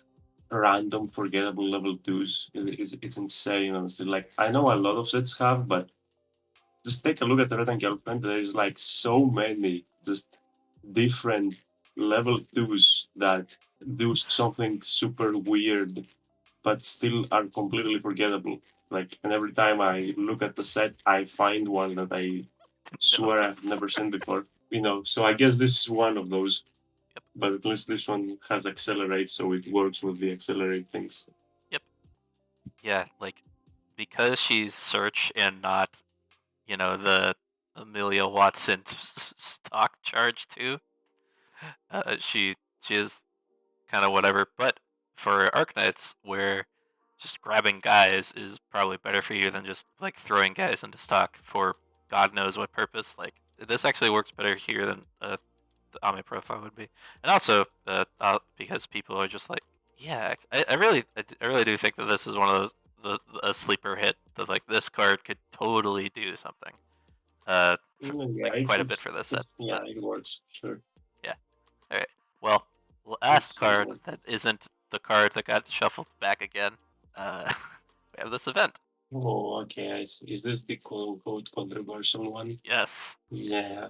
random, forgettable level 2s. It's insane, honestly. Like, I know a lot of sets have, but just take a look at Red and Girlfriend. There's like so many just different level 2s that do something super weird but still are completely forgettable. Like, and every time I look at the set, I find one that I swear I've never seen before. So I guess this is one of those. Yep. But at least this one has accelerate, so it works with the accelerate things. Yep. Yeah, like because she's search and not, the Amelia Watson stock charge too. She is kind of whatever. But for Arknights, where just grabbing guys is probably better for you than just like throwing guys into stock for God knows what purpose. Like this actually works better here than the Ame profile would be, and also because people are just like, yeah, I really do think that this is one of those a sleeper hit that like this card could totally do something. Quite a bit for this set. Yeah, it works, sure. Yeah. All right. Well, last card that isn't the card that got shuffled back again. We have this event. Oh, okay. Is this the quote-unquote controversial one? Yes. Yeah.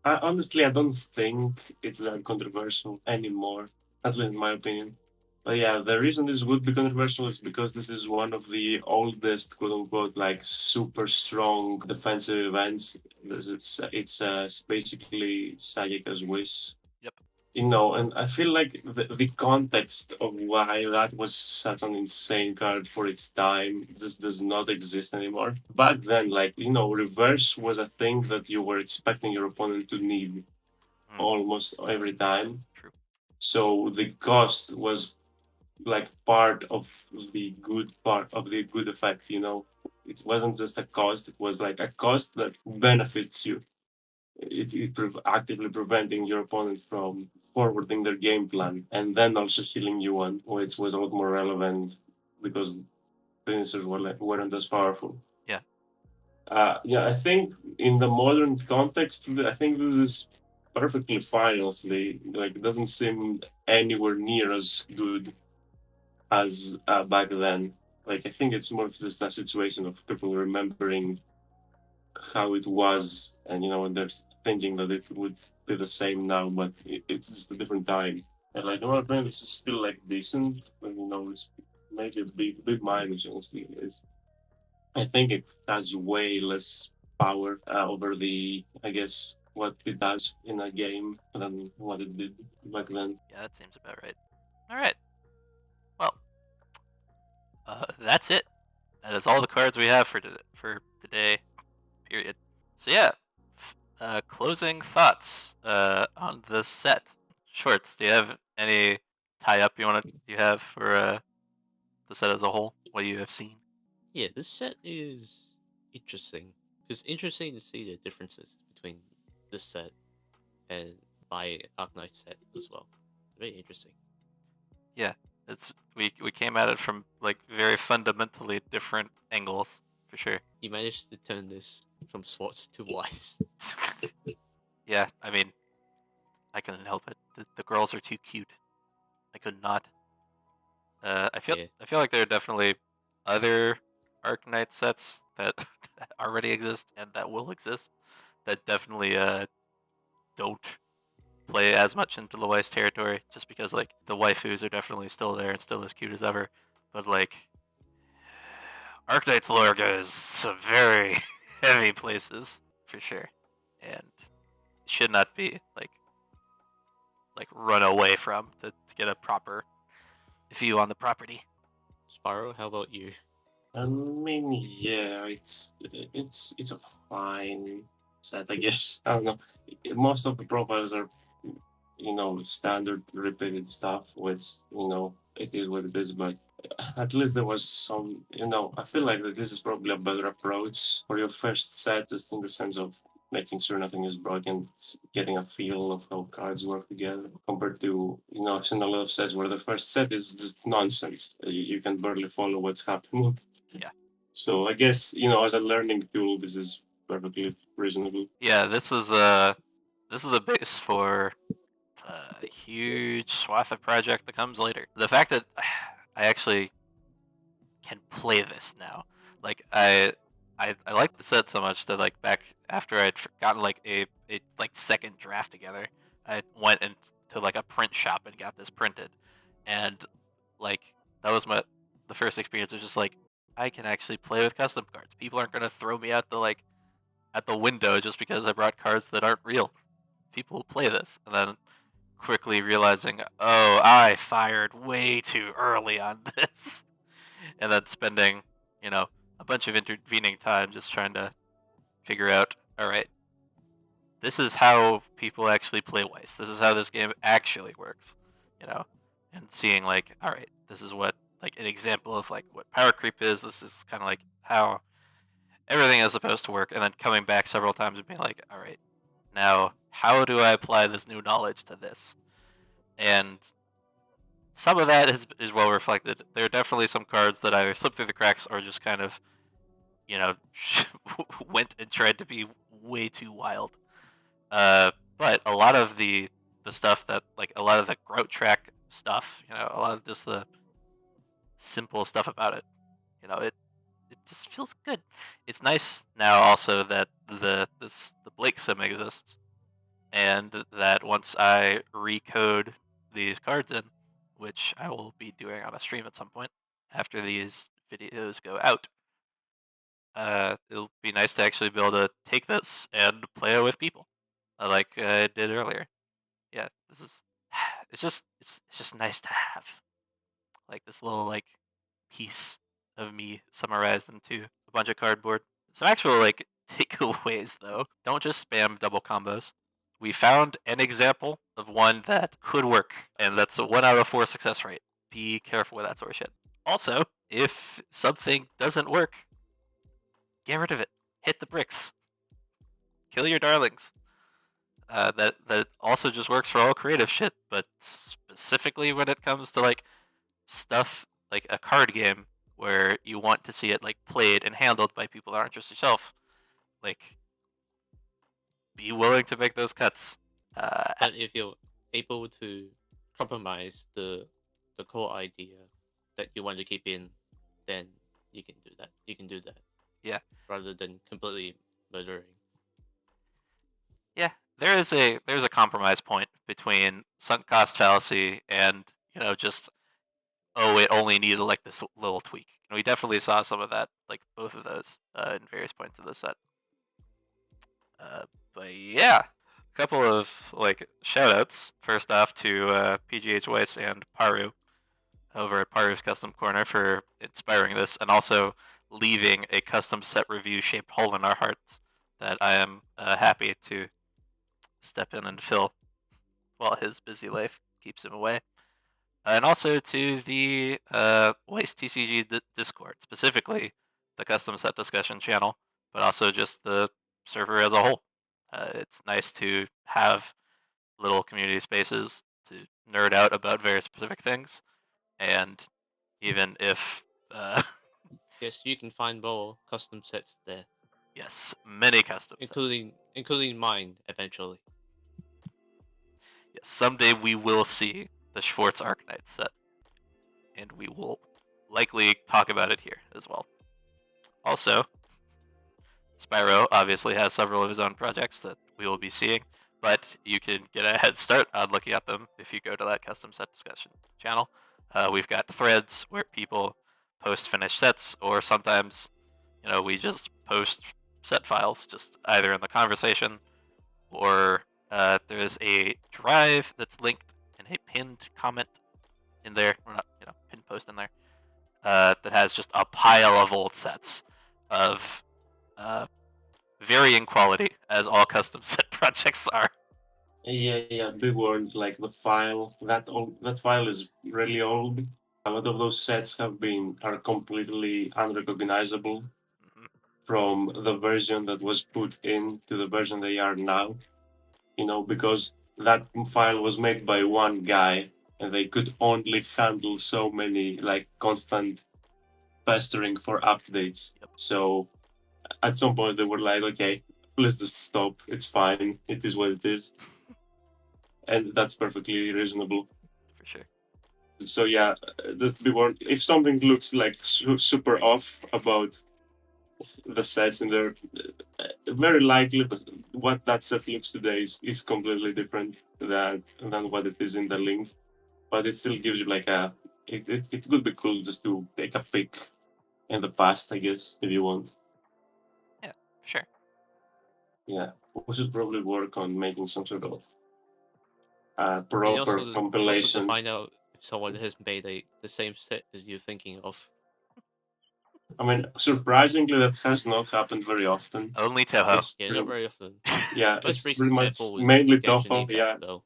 Honestly, I don't think it's that controversial anymore, at least in my opinion. But yeah, the reason this would be controversial is because this is one of the oldest, quote unquote, like super strong defensive events. It's basically Sayaka's Whis. Yep. And I feel like the context of why that was such an insane card for its time just does not exist anymore. Back then, reverse was a thing that you were expecting your opponent to need almost every time. True. So the cost was like part of the good effect. It wasn't just a cost; it was like a cost that benefits you. Actively preventing your opponent from forwarding their game plan and then also healing you one, which was a lot more relevant because finishers weren't as powerful. Yeah. I think in the modern context, I think this is perfectly fine. Honestly, like it doesn't seem anywhere near as good as back then. Like I think it's more of just a situation of people remembering how it was, and they're thinking that it would be the same now, but it's just a different time. And like, in my opinion, this is still like decent, but it's maybe a big minus. Honestly, is I think it has way less power over I guess, what it does in a game than what it did back then. Yeah, that seems about right. All right. Well, that's it. That is all the cards we have for today. Period. So yeah, closing thoughts on this set. Shorts, do you have any tie up you have for the set as a whole? What you have seen? Yeah, this set is interesting. It's interesting to see the differences between this set and my Arknight set as well. Very interesting. Yeah, we came at it from like very fundamentally different angles for sure. You managed to turn this from Swartz to Weiss. Yeah, I mean, I couldn't help it. The girls are too cute. I could not. I feel like there are definitely other Arknight sets that already exist and that will exist that definitely don't play as much into the Weiss territory, just because like the waifus are definitely still there and still as cute as ever. But like Arknights lore goes some very heavy places for sure, and should not be like run away from to get a proper view on the property. Spyro, how about you? I mean, yeah, it's a fine set, I guess. I don't know. Most of the profiles are, standard repeated stuff, which it is what it is. But at least there was some, I feel like that this is probably a better approach for your first set, just in the sense of making sure nothing is broken, getting a feel of how cards work together, compared to, I've seen a lot of sets where the first set is just nonsense. You can barely follow what's happening. Yeah. So I guess, as a learning tool, this is perfectly reasonable. Yeah, this is the base for a huge swath of project that comes later. The fact that I actually can play this now, like I like the set so much that like back after I'd gotten like a like second draft together, I went into like a print shop and got this printed, and like that was the first experience was just like I can actually play with custom cards. People aren't gonna throw me out at the window just because I brought cards that aren't real. People will play this, and then quickly realizing, oh, I fired way too early on this, and then spending, a bunch of intervening time just trying to figure out, all right, this is how people actually play Weiss. This is how this game actually works, and seeing like, all right, this is what like an example of like what power creep is. This is kind of like how everything is supposed to work, and then coming back several times and being like, all right, now how do I apply this new knowledge to this? And some of that is well reflected. There are definitely some cards that either slipped through the cracks or just kind of, you know, went and tried to be way too wild. But a lot of the stuff that like a lot of the grout track stuff, a lot of just the simple stuff about it, it just feels good. It's nice now also that the Blake sim exists, and that once I recode these cards in, which I will be doing on a stream at some point after these videos go out, it'll be nice to actually be able to take this and play it with people, like I did earlier. Yeah, this is it's just nice to have like this little like piece of me summarized into a bunch of cardboard. Some actual like takeaways though. Don't just spam double combos. We found an example of one that could work, and that's a 1 out of 4 success rate. Be careful with that sort of shit. Also, if something doesn't work, get rid of it. Hit the bricks. Kill your darlings. That also just works for all creative shit, but specifically when it comes to like stuff like a card game where you want to see it like played and handled by people that aren't just yourself, like be willing to make those cuts. But if you're able to compromise the core idea that you want to keep in, then you can do that. You can do that. Yeah. Rather than completely murdering. Yeah, there's a compromise point between sunk cost fallacy and just it only needed like this little tweak. And we definitely saw some of that, like both of those, in various points of the set. But yeah, a couple of like shoutouts. First off to PGH Weiss and Paru over at Paru's Custom Corner for inspiring this, and also leaving a custom set review shaped hole in our hearts that I am happy to step in and fill while his busy life keeps him away. And also to the Weiss TCG Discord, specifically the custom set discussion channel, but also just the server as a whole. It's nice to have little community spaces to nerd out about very specific things, and even if Yes, you can find more custom sets there, yes, many custom sets. including mine eventually. Yes, someday we will see the Schwartz Arknights set, and we will likely talk about it here as well. Also, Spyro obviously has several of his own projects that we will be seeing, but you can get a head start on looking at them if you go to that custom set discussion channel. We've got threads where people post finished sets, or sometimes, we just post set files, just either in the conversation, or there's a drive that's linked in a pinned comment in there, or not, pinned post in there, that has just a pile of old sets of varying quality, as all custom set projects are. Yeah, big word. Like the file, that file is really old. A lot of those sets are completely unrecognizable Mhm. from the version that was put in to the version they are now. Because that file was made by one guy, and they could only handle so many like constant pestering for updates. Yep. So at some point they were like, okay, let's just stop. It's fine. It is what it is. And that's perfectly reasonable. For sure. So yeah, just be warned. If something looks like super off about the sets in there, very likely what that set looks today is completely different than what it is in the link. But it still gives you like it could be cool just to take a peek in the past, I guess, if you want. Yeah, sure. Yeah, we should probably work on making some sort of And proper also to compilation. find out if someone has made the same set as you're thinking of. I mean, surprisingly, that has not happened very often. Only Toho. It's Yeah, pretty, not very often. yeah, Most it's recent pretty much example was mainly Genshin Toho. Impact, Yeah, though.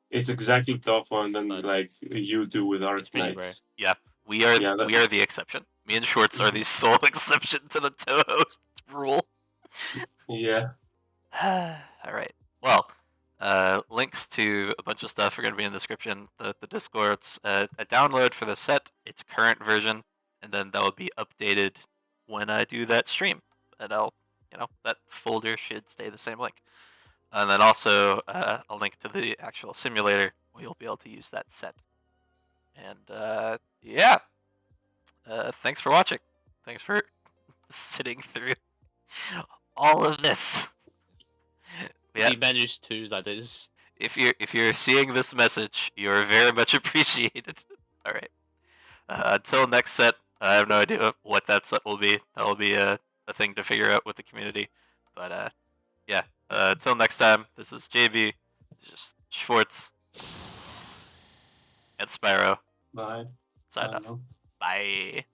it's exactly Toho, and then But like you do with it's pretty rare. Arknights. Yeah, we are Yeah, we are the exception. Me and Schwartz are the sole exception to the Toho rule. Yeah, All right. Well, links to a bunch of stuff are going to be in the description. The Discord's a download for the set, its current version, and then that will be updated when I do that stream. And that folder should stay the same link. And then also a link to the actual simulator where you'll be able to use that set. And yeah, thanks for watching. Thanks for sitting through all of this. Yeah. We managed to, that is. If you're seeing this message, you are very much appreciated. All right. Until next set, I have no idea what that set will be. That will be a thing to figure out with the community. But yeah. Until next time, this is JB, Schwartz, and Spyro. bye. Sign I off. don't know. Bye.